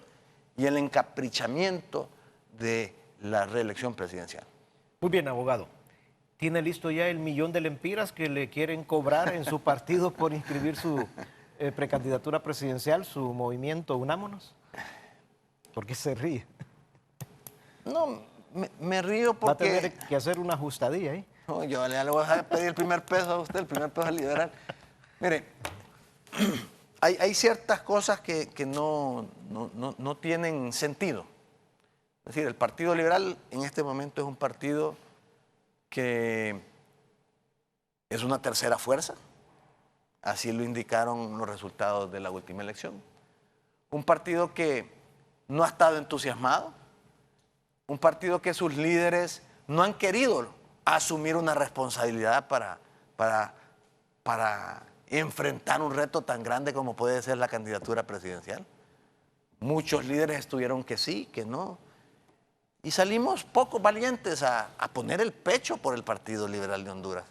y el encaprichamiento de la reelección presidencial. Muy bien, abogado. ¿Tiene listo ya el millón de lempiras que le quieren cobrar en su partido por inscribir su precandidatura presidencial, su movimiento Unámonos? ¿Por qué se ríe? No, me río porque... Va a tener que hacer una ajustadilla ahí. No, yo ya le voy a pedir el primer peso a usted, el primer peso al liberal. Mire, hay ciertas cosas que no tienen sentido. Es decir, el Partido Liberal en este momento es un partido que es una tercera fuerza. Así lo indicaron los resultados de la última elección. Un partido que no ha estado entusiasmado. Un partido que sus líderes no han querido asumir una responsabilidad para enfrentar un reto tan grande como puede ser la candidatura presidencial. Muchos líderes estuvieron que sí, que no. Y salimos pocos valientes a poner el pecho por el Partido Liberal de Honduras.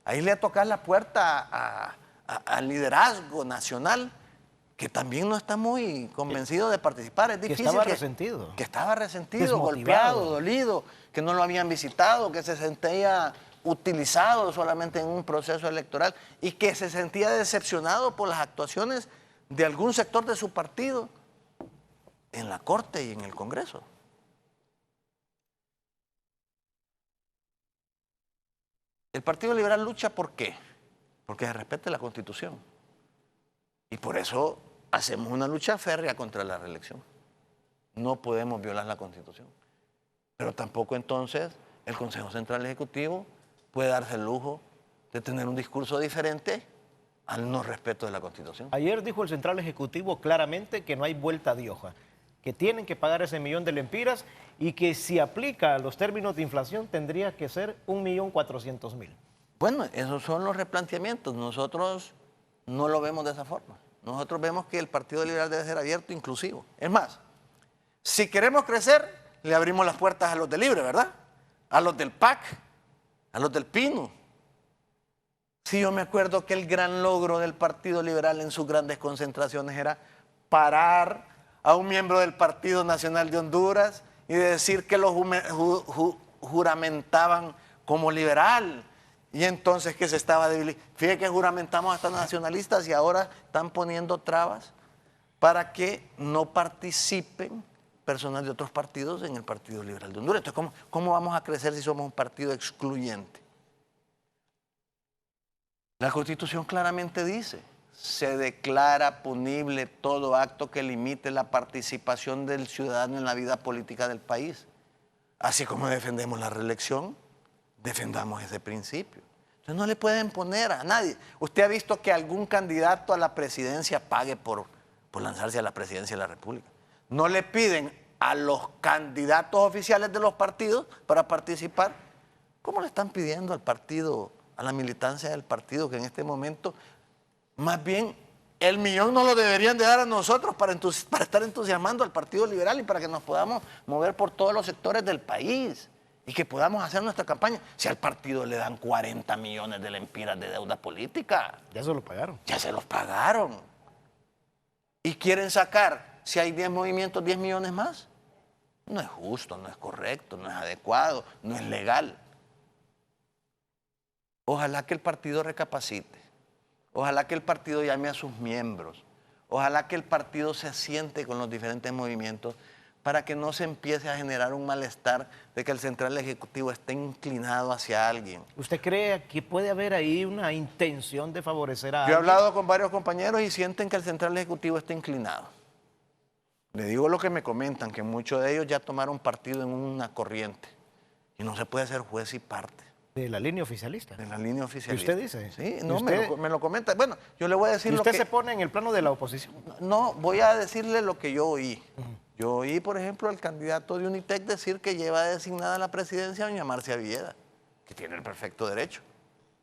Ahí le toca la puerta al liderazgo nacional, que también no está muy convencido de participar. Es difícil. Que estaba resentido, golpeado, dolido, que no lo habían visitado, que se sentía utilizado solamente en un proceso electoral y que se sentía decepcionado por las actuaciones de algún sector de su partido en la Corte y en el Congreso. El Partido Liberal lucha ¿por qué? Porque se respete la Constitución. Y por eso hacemos una lucha férrea contra la reelección. No podemos violar la Constitución. Pero tampoco entonces el Consejo Central Ejecutivo puede darse el lujo de tener un discurso diferente al no respeto de la Constitución. Ayer dijo el Central Ejecutivo claramente que no hay vuelta de hoja, que tienen que pagar ese millón de lempiras y que si aplica los términos de inflación tendría que ser 1.400.000. Bueno, esos son los replanteamientos. Nosotros no lo vemos de esa forma. Nosotros vemos que el Partido Liberal debe ser abierto e inclusivo. Es más, si queremos crecer, le abrimos las puertas a los del Libre, ¿verdad? A los del PAC, a los del Pino. Sí, yo me acuerdo que el gran logro del Partido Liberal en sus grandes concentraciones era parar a un miembro del Partido Nacional de Honduras y decir que lo juramentaban como liberal. Y entonces que se estaba debilitando. Fíjate que juramentamos hasta nacionalistas y ahora están poniendo trabas para que no participen personas de otros partidos en el Partido Liberal de Honduras. Entonces, ¿cómo vamos a crecer si somos un partido excluyente? La Constitución claramente dice, se declara punible todo acto que limite la participación del ciudadano en la vida política del país. Así como defendemos la reelección, defendamos ese principio. Entonces no le pueden poner a nadie. ¿Usted ha visto que algún candidato a la presidencia pague por lanzarse a la presidencia de la República? No le piden a los candidatos oficiales de los partidos para participar. ¿Cómo le están pidiendo al partido, a la militancia del partido, que en este momento, más bien, el millón no lo deberían de dar a nosotros para estar entusiasmando al Partido Liberal y para que nos podamos mover por todos los sectores del país y que podamos hacer nuestra campaña? Si al partido le dan 40 millones de lempiras de deuda política. Ya se lo pagaron. Ya se los pagaron. Y quieren sacar, si hay 10 movimientos, 10 millones más. No es justo, no es correcto, no es adecuado, no es legal. Ojalá que el partido recapacite. Ojalá que el partido llame a sus miembros. Ojalá que el partido se siente con los diferentes movimientos para que no se empiece a generar un malestar de que el Central Ejecutivo esté inclinado hacia alguien. ¿Usted cree que puede haber ahí una intención de favorecer a Yo he alguien? hablado con varios compañeros y sienten que el Central Ejecutivo está inclinado. Le digo lo que me comentan, que muchos de ellos ya tomaron partido en una corriente y no se puede ser juez y parte. De la línea oficialista. De la línea oficialista. ¿Y usted dice? Sí, no, usted, me lo comenta. Bueno, yo le voy a decir ¿y lo que... usted se pone en el plano de la oposición? No, voy a decirle lo que yo oí. Yo oí, por ejemplo, al candidato de Unitec decir que lleva designada a la presidencia a doña Marcia Villeda, que tiene el perfecto derecho,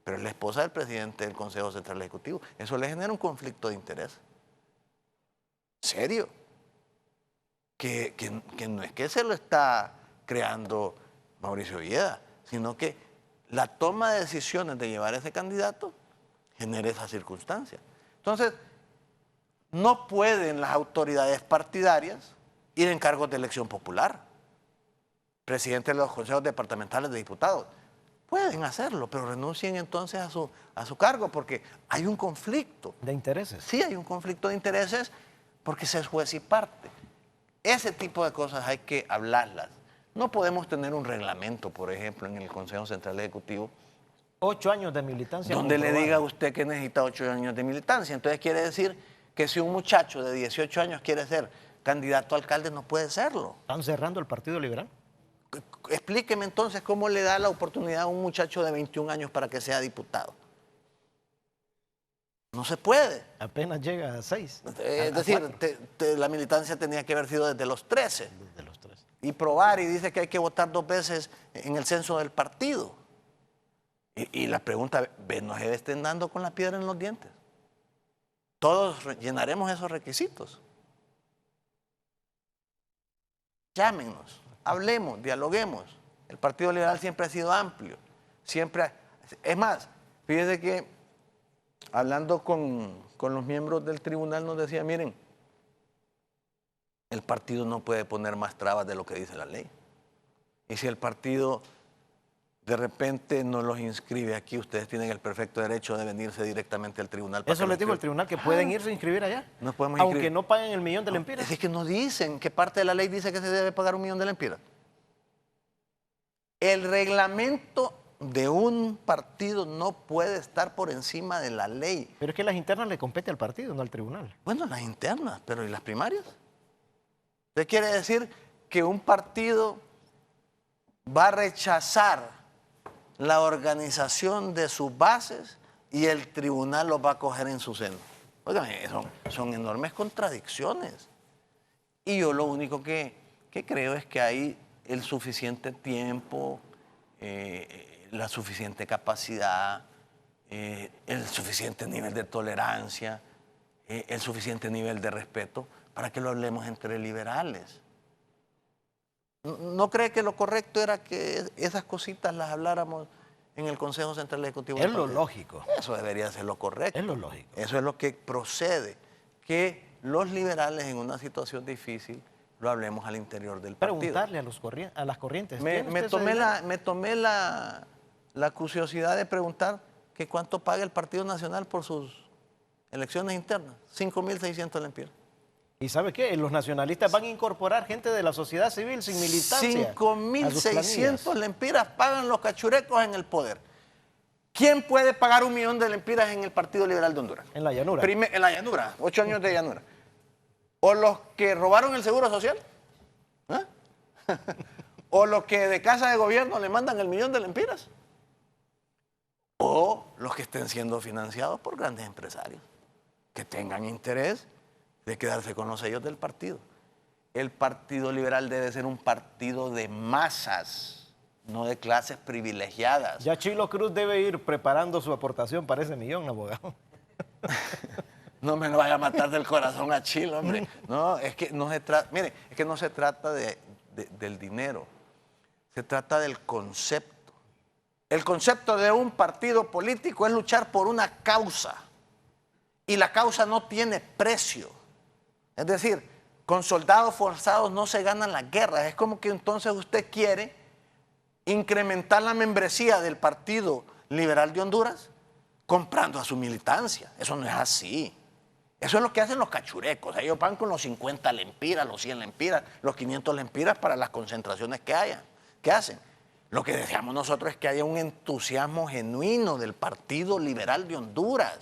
pero es la esposa del presidente del Consejo Central Ejecutivo. Eso le genera un conflicto de interés. ¿Serio? Que no es que se lo está creando Mauricio Villeda, sino que la toma de decisiones de llevar a ese candidato genera esa circunstancia. Entonces, no pueden las autoridades partidarias ir en cargos de elección popular. Presidentes de los consejos departamentales de diputados pueden hacerlo, pero renuncien entonces a su cargo porque hay un conflicto. ¿De intereses? Sí, hay un conflicto de intereses porque se es juez y parte. Ese tipo de cosas hay que hablarlas. No podemos tener un reglamento, por ejemplo, en el Consejo Central Ejecutivo. 8 años de militancia. Donde le diga a usted que necesita 8 años de militancia. Entonces quiere decir que si un muchacho de 18 años quiere ser candidato a alcalde, no puede serlo. ¿Están cerrando el Partido Liberal? Explíqueme entonces cómo le da la oportunidad a un muchacho de 21 años para que sea diputado. No se puede. Apenas llega a 6. Es decir, la militancia tenía que haber sido desde los 13. Desde los 13. y probar y dice que hay que votar 2 veces en el censo del partido. Y la pregunta, no se estén dando con la piedra en los dientes. Todos llenaremos esos requisitos. Llámenos, hablemos, dialoguemos. El Partido Liberal siempre ha sido amplio. Es más, fíjese que hablando con los miembros del tribunal nos decía, miren, el partido no puede poner más trabas de lo que dice la ley. Y si el partido de repente no los inscribe aquí, ustedes tienen el perfecto derecho de venirse directamente al tribunal. Eso les dijo el tribunal, que pueden irse a inscribir allá. Nos podemos aunque inscribir. no paguen el 1.000.000 de lempiras. Es que no dicen qué parte de la ley dice que se debe pagar 1.000.000 de lempiras. El reglamento de un partido no puede estar por encima de la ley. Pero es que las internas le compete al partido, no al tribunal. Bueno, las internas, pero ¿y las primarias? ¿Usted quiere decir que un partido va a rechazar la organización de sus bases y el tribunal los va a coger en su seno? Oigan, son enormes contradicciones. Y yo lo único que creo es que hay el suficiente tiempo, la suficiente capacidad, el suficiente nivel de tolerancia, el suficiente nivel de respeto para que lo hablemos entre liberales. ¿No cree que lo correcto era que esas cositas las habláramos en el Consejo Central Ejecutivo? Es lo lógico. Eso debería ser lo correcto. Es lo lógico. Eso es lo que procede, que los liberales en una situación difícil lo hablemos al interior del partido. Preguntarle a las corrientes. Me tomé la curiosidad de preguntar que cuánto paga el Partido Nacional por sus elecciones internas. 5.600 lempiras. ¿Y sabe qué? Los nacionalistas van a incorporar gente de la sociedad civil sin militancia. 5.600 lempiras pagan los cachurecos en el poder. ¿Quién puede pagar 1.000.000 de lempiras en el Partido Liberal de Honduras? En la llanura. En la llanura, 8 años de llanura. ¿O los que robaron el Seguro Social? ¿Ah? ¿O los que de Casa de Gobierno le mandan el 1.000.000 de lempiras? ¿O los que estén siendo financiados por grandes empresarios que tengan interés de quedarse con los sellos del partido? El Partido Liberal debe ser un partido de masas, no de clases privilegiadas. Ya Chilo Cruz debe ir preparando su aportación para ese 1.000.000, abogado. No me lo vaya a matar del corazón a Chilo, hombre. No, es que no se trata, mire, es que no se trata del dinero, se trata del concepto. El concepto de un partido político es luchar por una causa y la causa no tiene precio. Es decir, con soldados forzados no se ganan las guerras. Es como que entonces usted quiere incrementar la membresía del Partido Liberal de Honduras comprando a su militancia. Eso no es así. Eso es lo que hacen los cachurecos. Ellos van con los 50 lempiras, los 100 lempiras, los 500 lempiras para las concentraciones que hacen. Lo que deseamos nosotros es que haya un entusiasmo genuino del Partido Liberal de Honduras,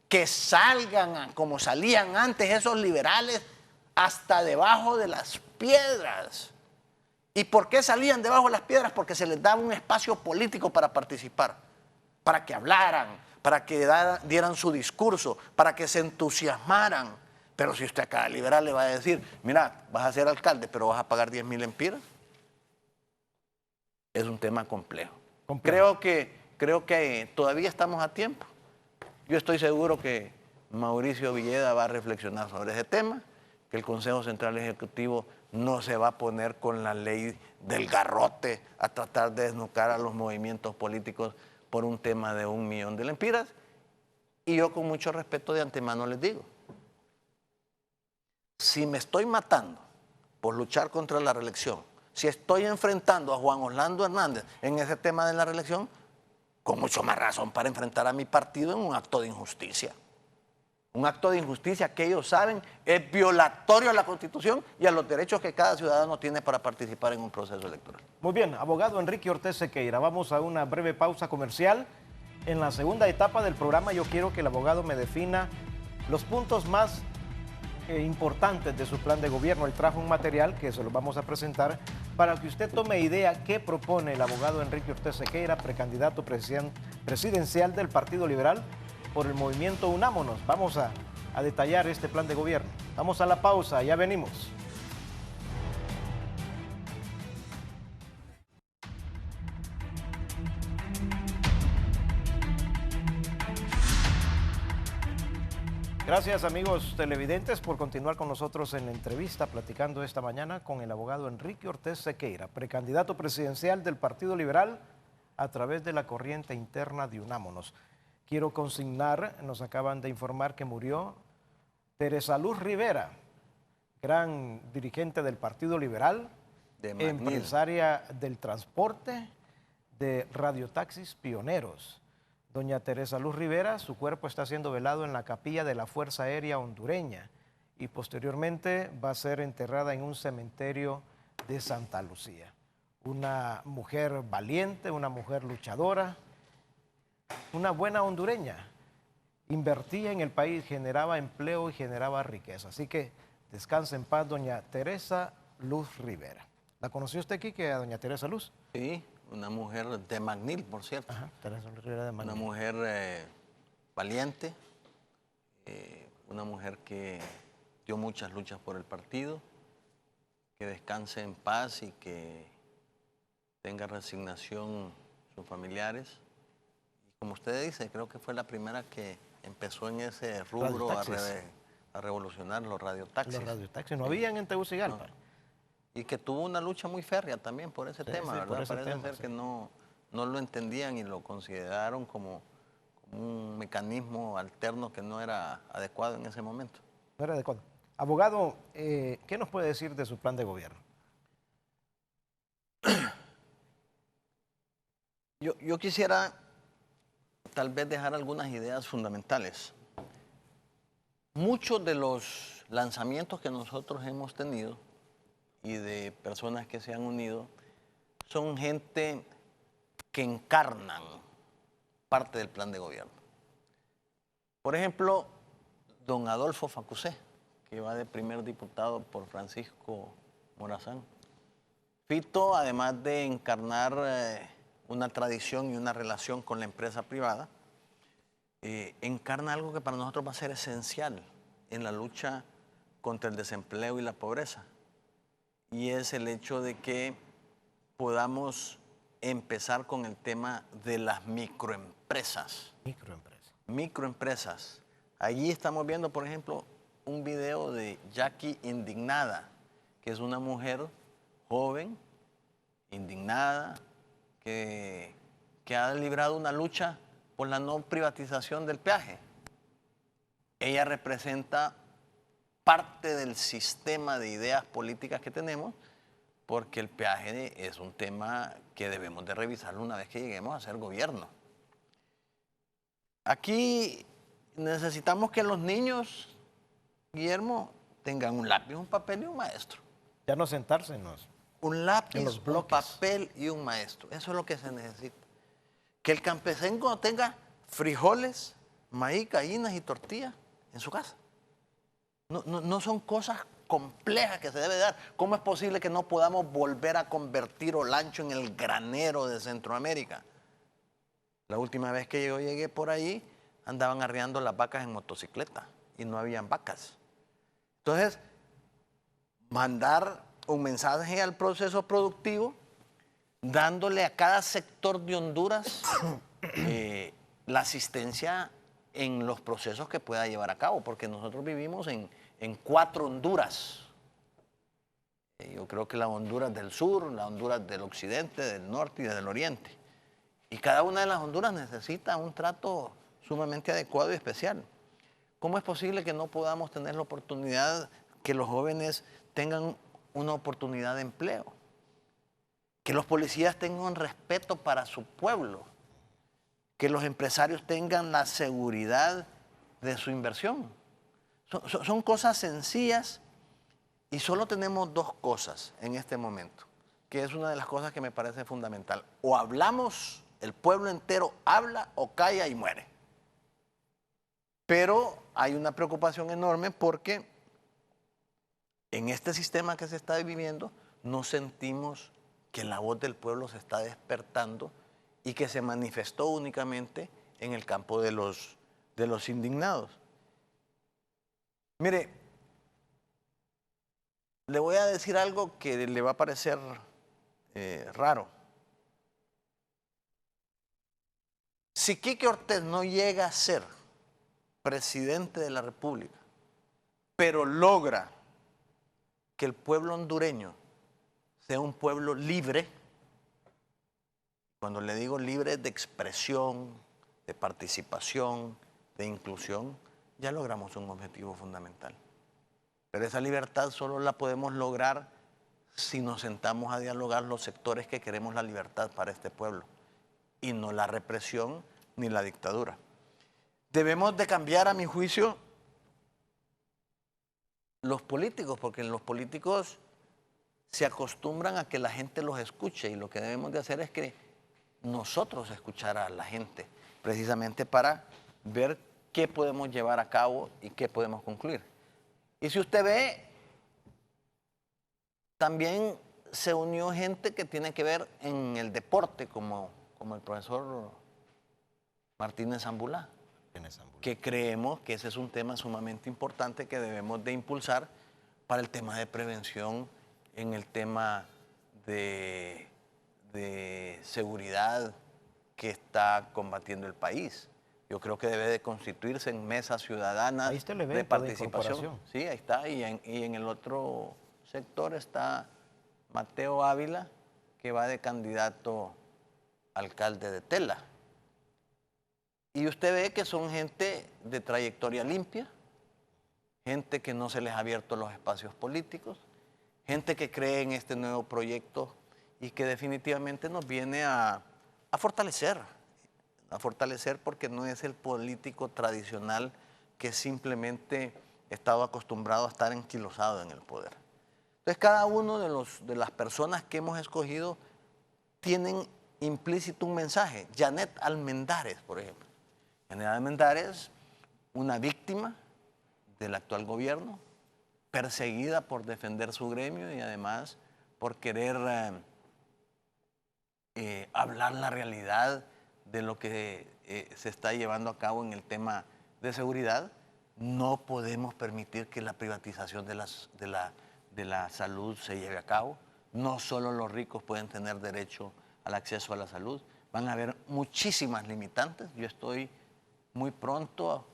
que salgan como salían antes esos liberales hasta debajo de las piedras. ¿Y por qué salían debajo de las piedras? Porque se les daba un espacio político para participar, para que hablaran, para que dieran su discurso, para que se entusiasmaran. Pero si usted a cada liberal le va a decir, mira, vas a ser alcalde, pero vas a pagar 10.000 lempiras, es un tema complejo. Creo que todavía estamos a tiempo. Yo estoy seguro que Mauricio Villeda va a reflexionar sobre ese tema, que el Consejo Central Ejecutivo no se va a poner con la ley del garrote a tratar de desnucar a los movimientos políticos por un tema de 1.000.000 de lempiras. Y yo con mucho respeto de antemano les digo, si me estoy matando por luchar contra la reelección, si estoy enfrentando a Juan Orlando Hernández en ese tema de la reelección, con mucho más razón para enfrentar a mi partido en un acto de injusticia. Un acto de injusticia que ellos saben es violatorio a la Constitución y a los derechos que cada ciudadano tiene para participar en un proceso electoral. Muy bien, abogado Enrique Ortiz Sequeira, vamos a una breve pausa comercial. En la segunda etapa del programa yo quiero que el abogado me defina los puntos más importantes de su plan de gobierno. Él trajo un material que se lo vamos a presentar para que usted tome idea qué propone el abogado Enrique Ortiz Sequeira, precandidato presidencial del Partido Liberal por el movimiento Unámonos. Vamos a detallar este plan de gobierno. Vamos a la pausa, ya venimos. Gracias, amigos televidentes, por continuar con nosotros en la entrevista, platicando esta mañana con el abogado Enrique Ortez Sequeira, precandidato presidencial del Partido Liberal a través de la corriente interna de Unámonos. Quiero consignar, nos acaban de informar que murió Teresa Luz Rivera, gran dirigente del Partido Liberal, empresaria del transporte, de radiotaxis pioneros. Doña Teresa Luz Rivera, su cuerpo está siendo velado en la capilla de la Fuerza Aérea Hondureña y posteriormente va a ser enterrada en un cementerio de Santa Lucía. Una mujer valiente, una mujer luchadora, una buena hondureña. Invertía en el país, generaba empleo y generaba riqueza. Así que descanse en paz, doña Teresa Luz Rivera. ¿La conoció usted, Quique, a doña Teresa Luz? Sí, una mujer de McNeil, por cierto. Ajá, Teresa Luz Rivera de McNeil. Una mujer valiente, una mujer que dio muchas luchas por el partido, que descanse en paz y que tenga resignación sus familiares. Y como usted dice, creo que fue la primera que empezó en ese rubro a revolucionar los radiotaxis. Los radiotaxis no habían en Tegucigalpa. No. Y que tuvo una lucha muy férrea también por ese tema, ¿verdad? Parece ser que no lo entendían y lo consideraron como un mecanismo alterno que no era adecuado en ese momento. No era adecuado. Abogado, ¿qué nos puede decir de su plan de gobierno? Yo quisiera tal vez dejar algunas ideas fundamentales. Muchos de los lanzamientos que nosotros hemos tenido y de personas que se han unido son gente que encarnan parte del plan de gobierno. Por ejemplo, don Adolfo Facusé, que va de primer diputado por Francisco Morazán. Fito, además de encarnar una tradición y una relación con la empresa privada, encarna algo que para nosotros va a ser esencial en la lucha contra el desempleo y la pobreza. Y es el hecho de que podamos empezar con el tema de las microempresas. Microempresas. Allí estamos viendo, por ejemplo, un video de Jackie Indignada, que es una mujer joven, indignada, que ha librado una lucha por la no privatización del peaje. Ella representa parte del sistema de ideas políticas que tenemos, porque el peaje es un tema que debemos de revisarlo una vez que lleguemos a ser gobierno. Aquí necesitamos que los niños, Guillermo, tengan un lápiz, un papel y un maestro. Ya no sentarse, un lápiz, un papel y un maestro. Eso es lo que se necesita. Que el campesino tenga frijoles, maíz, gallinas y tortillas en su casa. No son cosas complejas que se debe dar. ¿Cómo es posible que no podamos volver a convertir Olancho en el granero de Centroamérica? La última vez que yo llegué por ahí, andaban arriando las vacas en motocicleta y no habían vacas. Entonces, mandar un mensaje al proceso productivo, dándole a cada sector de Honduras la asistencia en los procesos que pueda llevar a cabo, porque nosotros vivimos en 4 Honduras. Yo creo que la Honduras del sur, la Honduras del occidente, del norte y del oriente. Y cada una de las Honduras necesita un trato sumamente adecuado y especial. ¿Cómo es posible que no podamos tener la oportunidad que los jóvenes tengan una oportunidad de empleo? Que los policías tengan respeto para su pueblo. Que los empresarios tengan la seguridad de su inversión. Son cosas sencillas y solo tenemos 2 cosas en este momento, que es una de las cosas que me parece fundamental. O hablamos, el pueblo entero habla o calla y muere. Pero hay una preocupación enorme porque en este sistema que se está viviendo no sentimos que la voz del pueblo se está despertando y que se manifestó únicamente en el campo de los indignados. Mire, le voy a decir algo que le va a parecer raro. Si Quique Ortez no llega a ser presidente de la República, pero logra que el pueblo hondureño sea un pueblo libre, cuando le digo libre de expresión, de participación, de inclusión, ya logramos un objetivo fundamental. Pero esa libertad solo la podemos lograr si nos sentamos a dialogar los sectores que queremos la libertad para este pueblo, y no la represión ni la dictadura. Debemos de cambiar, a mi juicio, los políticos, porque los políticos se acostumbran a que la gente los escuche, y lo que debemos de hacer es que nosotros escuchar a la gente, precisamente para ver qué podemos llevar a cabo y qué podemos concluir. Y si usted ve, también se unió gente que tiene que ver en el deporte, como el profesor Martínez Zambulá, que creemos que ese es un tema sumamente importante que debemos de impulsar para el tema de prevención, en el tema de seguridad que está combatiendo el país. Yo creo que debe de constituirse en mesas ciudadanas ahí está el evento de participación. de Sí, ahí está. Y en el otro sector está Mateo Ávila, que va de candidato a alcalde de Tela. Y usted ve que son gente de trayectoria limpia, gente que no se les ha abierto los espacios políticos, gente que cree en este nuevo proyecto y que definitivamente nos viene a fortalecer porque no es el político tradicional que simplemente ha estado acostumbrado a estar enquilosado en el poder. Entonces, cada uno de las personas que hemos escogido tienen implícito un mensaje. Janet Almendares, por ejemplo. Janet Almendares, una víctima del actual gobierno, perseguida por defender su gremio y además por querer hablar la realidad de lo que se está llevando a cabo en el tema de seguridad. No podemos permitir que la privatización de la salud se lleve a cabo. No solo los ricos pueden tener derecho al acceso a la salud. Van a haber muchísimas limitantes. Yo estoy muy pronto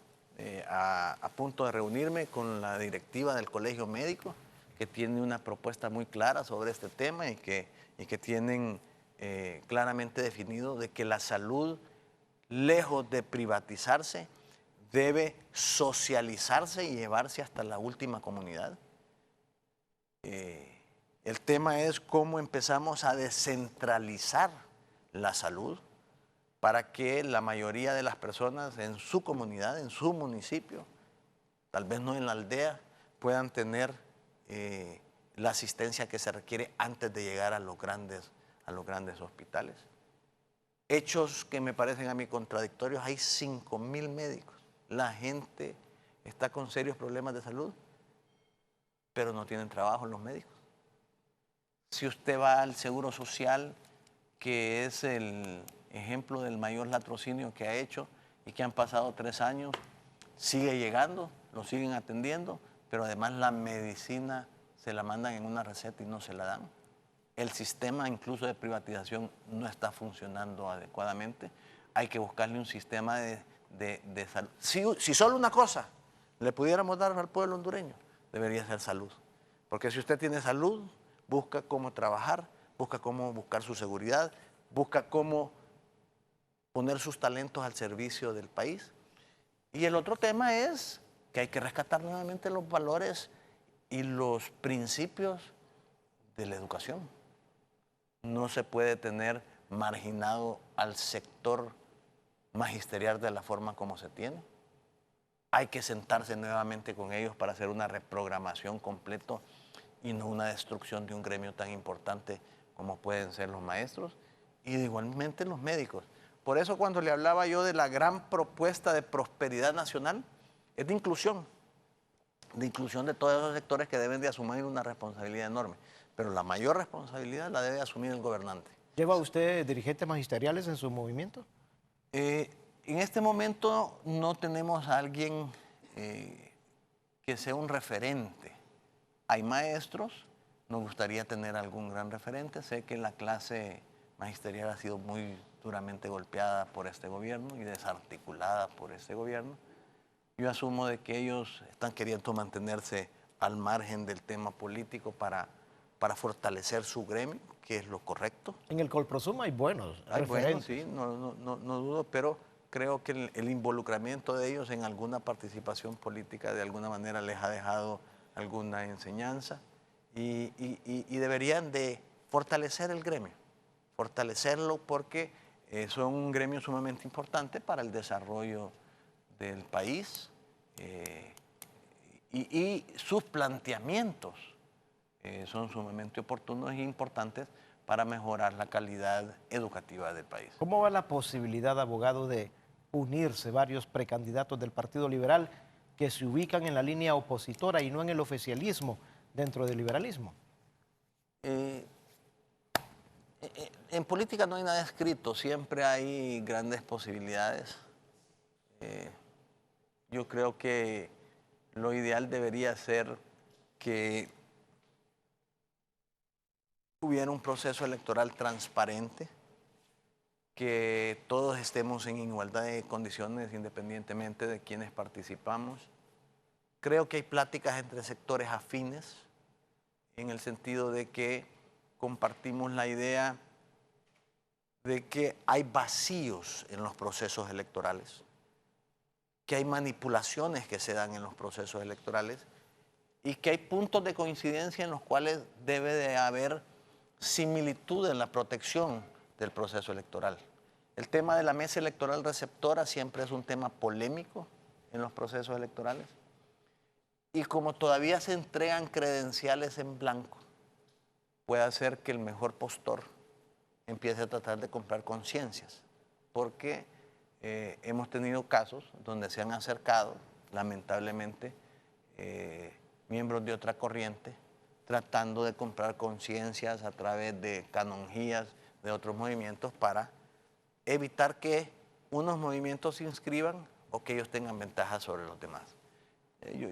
a punto de reunirme con la directiva del Colegio Médico, que tiene una propuesta muy clara sobre este tema y que tienen claramente definido de que la salud, lejos de privatizarse, debe socializarse y llevarse hasta la última comunidad. El tema es cómo empezamos a descentralizar la salud para que la mayoría de las personas en su comunidad, en su municipio, tal vez no en la aldea, puedan tener la asistencia que se requiere antes de llegar a los grandes hospitales. Hechos que me parecen a mí contradictorios: hay 5.000 médicos. La gente está con serios problemas de salud, pero no tienen trabajo los médicos. Si usted va al Seguro Social, que es el ejemplo del mayor latrocinio que ha hecho y que han pasado 3 años, sigue llegando, lo siguen atendiendo, pero además la medicina se la mandan en una receta y no se la dan. El sistema incluso de privatización no está funcionando adecuadamente. Hay que buscarle un sistema de salud. Si solo una cosa le pudiéramos dar al pueblo hondureño, debería ser salud. Porque si usted tiene salud, busca cómo trabajar, busca cómo buscar su seguridad, busca cómo poner sus talentos al servicio del país. Y el otro tema es que hay que rescatar nuevamente los valores y los principios de la educación. No se puede tener marginado al sector magisterial de la forma como se tiene. Hay que sentarse nuevamente con ellos para hacer una reprogramación completa y no una destrucción de un gremio tan importante como pueden ser los maestros y igualmente los médicos. Por eso cuando le hablaba yo de la gran propuesta de prosperidad nacional, es de inclusión de todos esos sectores que deben de asumir una responsabilidad enorme. Pero la mayor responsabilidad la debe asumir el gobernante. ¿Lleva usted dirigentes magisteriales en su movimiento? En este momento no tenemos a alguien que sea un referente. Hay maestros, nos gustaría tener algún gran referente. Sé que la clase magisterial ha sido muy duramente golpeada por este gobierno y desarticulada por este gobierno. Yo asumo de que ellos están queriendo mantenerse al margen del tema político para fortalecer su gremio, que es lo correcto. En el Colprosum hay buenos Hay referentes. bueno, sí, no dudo, pero creo que el involucramiento de ellos en alguna participación política de alguna manera les ha dejado alguna enseñanza y deberían de fortalecer el gremio, fortalecerlo porque son un gremio sumamente importante para el desarrollo del país y sus planteamientos son sumamente oportunos e importantes para mejorar la calidad educativa del país. ¿Cómo va la posibilidad, abogado, de unirse varios precandidatos del Partido Liberal que se ubican en la línea opositora y no en el oficialismo dentro del liberalismo? En política no hay nada escrito, siempre hay grandes posibilidades. Yo creo que lo ideal debería ser que hubiera un proceso electoral transparente, que todos estemos en igualdad de condiciones independientemente de quienes participamos. Creo que hay pláticas entre sectores afines en el sentido de que compartimos la idea de que hay vacíos en los procesos electorales, que hay manipulaciones que se dan en los procesos electorales y que hay puntos de coincidencia en los cuales debe de haber similitud en la protección del proceso electoral. El tema de la mesa electoral receptora siempre es un tema polémico en los procesos electorales y como todavía se entregan credenciales en blanco, puede hacer que el mejor postor empiece a tratar de comprar conciencias, porque hemos tenido casos donde se han acercado, lamentablemente, miembros de otra corriente, tratando de comprar conciencias a través de canonjías de otros movimientos para evitar que unos movimientos se inscriban o que ellos tengan ventaja sobre los demás.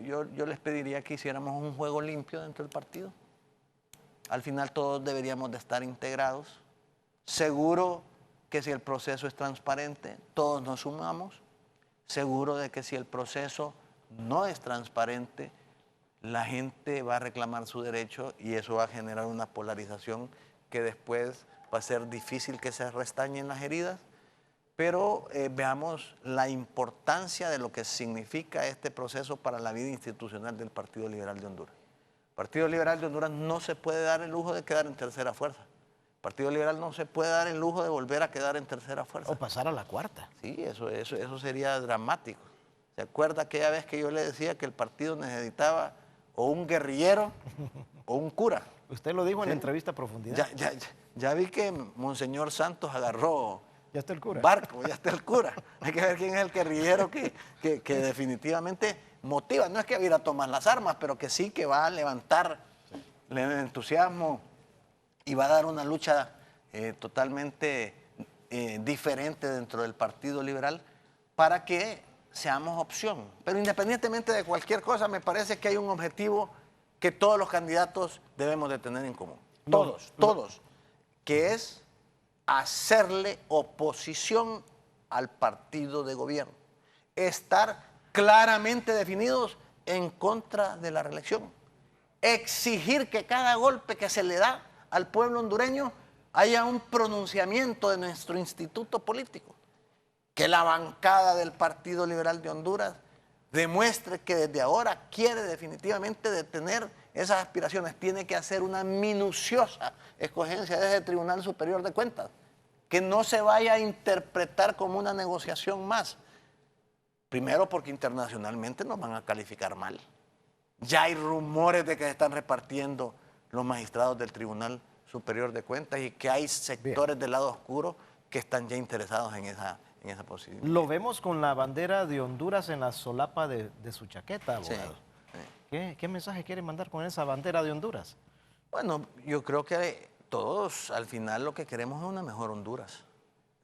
Yo les pediría que hiciéramos un juego limpio dentro del partido. Al final todos deberíamos de estar integrados. Seguro que si el proceso es transparente, todos nos sumamos. Seguro de que si el proceso no es transparente, la gente va a reclamar su derecho y eso va a generar una polarización que después va a ser difícil que se restañen las heridas. Pero veamos la importancia de lo que significa este proceso para la vida institucional del Partido Liberal de Honduras. El Partido Liberal de Honduras no se puede dar el lujo de quedar en tercera fuerza. El Partido Liberal no se puede dar el lujo de volver a quedar en tercera fuerza. O pasar a la cuarta. Sí, eso sería dramático. ¿Se acuerda aquella vez que yo le decía que el partido necesitaba o un guerrillero o un cura? Usted lo dijo en ¿Sí? la entrevista a profundidad. Ya vi que Monseñor Santos agarró Ya está el cura. barco, ya está el cura. Hay que ver quién es el guerrillero que definitivamente motiva. No es que va a ir a tomar las armas, pero que sí que va a levantar el entusiasmo y va a dar una lucha totalmente diferente dentro del Partido Liberal para que seamos opción. Pero independientemente de cualquier cosa, me parece que hay un objetivo que todos los candidatos debemos de tener en común. Todos. Que es hacerle oposición al partido de gobierno. Estar claramente definidos en contra de la reelección. Exigir que cada golpe que se le da al pueblo hondureño haya un pronunciamiento de nuestro instituto político. Que la bancada del Partido Liberal de Honduras demuestre que desde ahora quiere definitivamente detener esas aspiraciones. Tiene que hacer una minuciosa escogencia desde el Tribunal Superior de Cuentas, que no se vaya a interpretar como una negociación más. Primero porque internacionalmente nos van a calificar mal. Ya hay rumores de que se están repartiendo los magistrados del Tribunal Superior de Cuentas y que hay sectores del lado oscuro que están ya interesados en esa posibilidad. Lo vemos con la bandera de Honduras en la solapa de su chaqueta, abogado. Sí. ¿Qué mensaje quiere mandar con esa bandera de Honduras? Bueno, yo creo que todos al final lo que queremos es una mejor Honduras.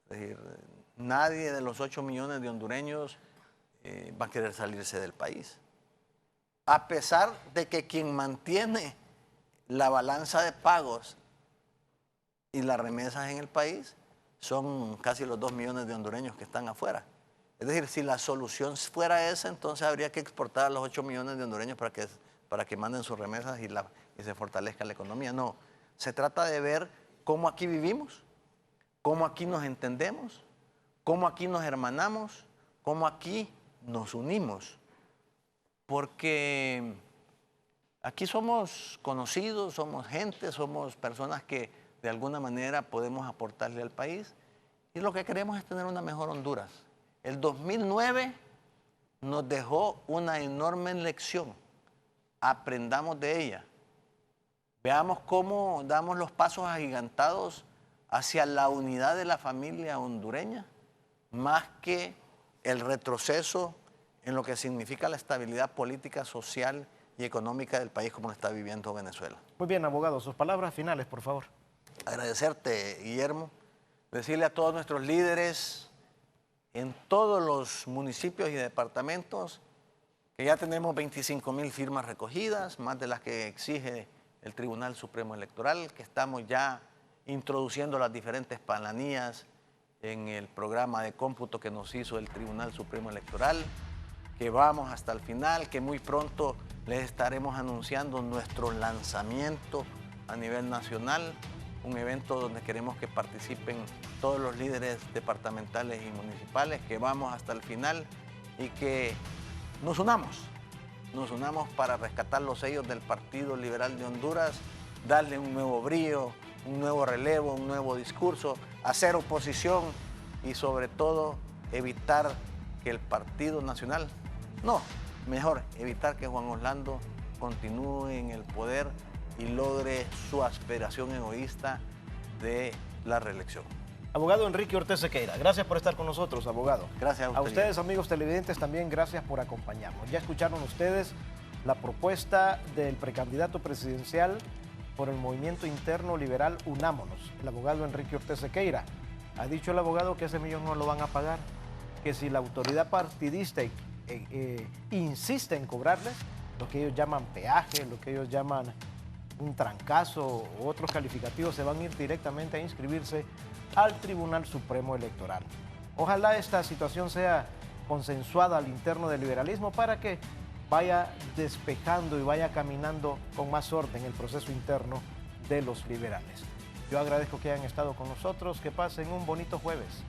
Es decir, nadie de los 8 millones de hondureños va a querer salirse del país. A pesar de que quien mantiene la balanza de pagos y las remesas en el país son casi los 2 millones de hondureños que están afuera. Es decir, si la solución fuera esa, entonces habría que exportar a los 8 millones de hondureños para que manden sus remesas y se fortalezca la economía. No, se trata de ver cómo aquí vivimos, cómo aquí nos entendemos, cómo aquí nos hermanamos, cómo aquí nos unimos. Porque aquí somos conocidos, somos gente, somos personas que de alguna manera podemos aportarle al país y lo que queremos es tener una mejor Honduras. El 2009 nos dejó una enorme lección. Aprendamos de ella. Veamos cómo damos los pasos agigantados hacia la unidad de la familia hondureña, más que el retroceso en lo que significa la estabilidad política, social y económica del país como lo está viviendo Venezuela. Muy bien, abogado, sus palabras finales, por favor. Agradecerte, Guillermo, decirle a todos nuestros líderes en todos los municipios y departamentos que ya tenemos 25,000 firmas recogidas, más de las que exige el Tribunal Supremo Electoral, que estamos ya introduciendo las diferentes palanías en el programa de cómputo que nos hizo el Tribunal Supremo Electoral, que vamos hasta el final, que muy pronto les estaremos anunciando nuestro lanzamiento a nivel nacional, un evento donde queremos que participen todos los líderes departamentales y municipales, que vamos hasta el final y que nos unamos para rescatar los sellos del Partido Liberal de Honduras, darle un nuevo brío, un nuevo relevo, un nuevo discurso, hacer oposición y sobre todo evitar que el Partido Nacional, evitar que Juan Orlando continúe en el poder y logre su aspiración egoísta de la reelección. Abogado Enrique Ortez Sequeira, gracias por estar con nosotros, abogado. Gracias a usted. A ustedes, amigos televidentes, también gracias por acompañarnos. Ya escucharon ustedes la propuesta del precandidato presidencial por el Movimiento Interno Liberal Unámonos, el abogado Enrique Ortez Sequeira. Ha dicho el abogado que ese millón no lo van a pagar, que si la autoridad partidista insiste en cobrarles lo que ellos llaman peaje, lo que ellos llaman un trancazo u otros calificativos, se van a ir directamente a inscribirse al Tribunal Supremo Electoral. Ojalá esta situación sea consensuada al interno del liberalismo para que vaya despejando y vaya caminando con más orden el proceso interno de los liberales. Yo agradezco que hayan estado con nosotros, que pasen un bonito jueves.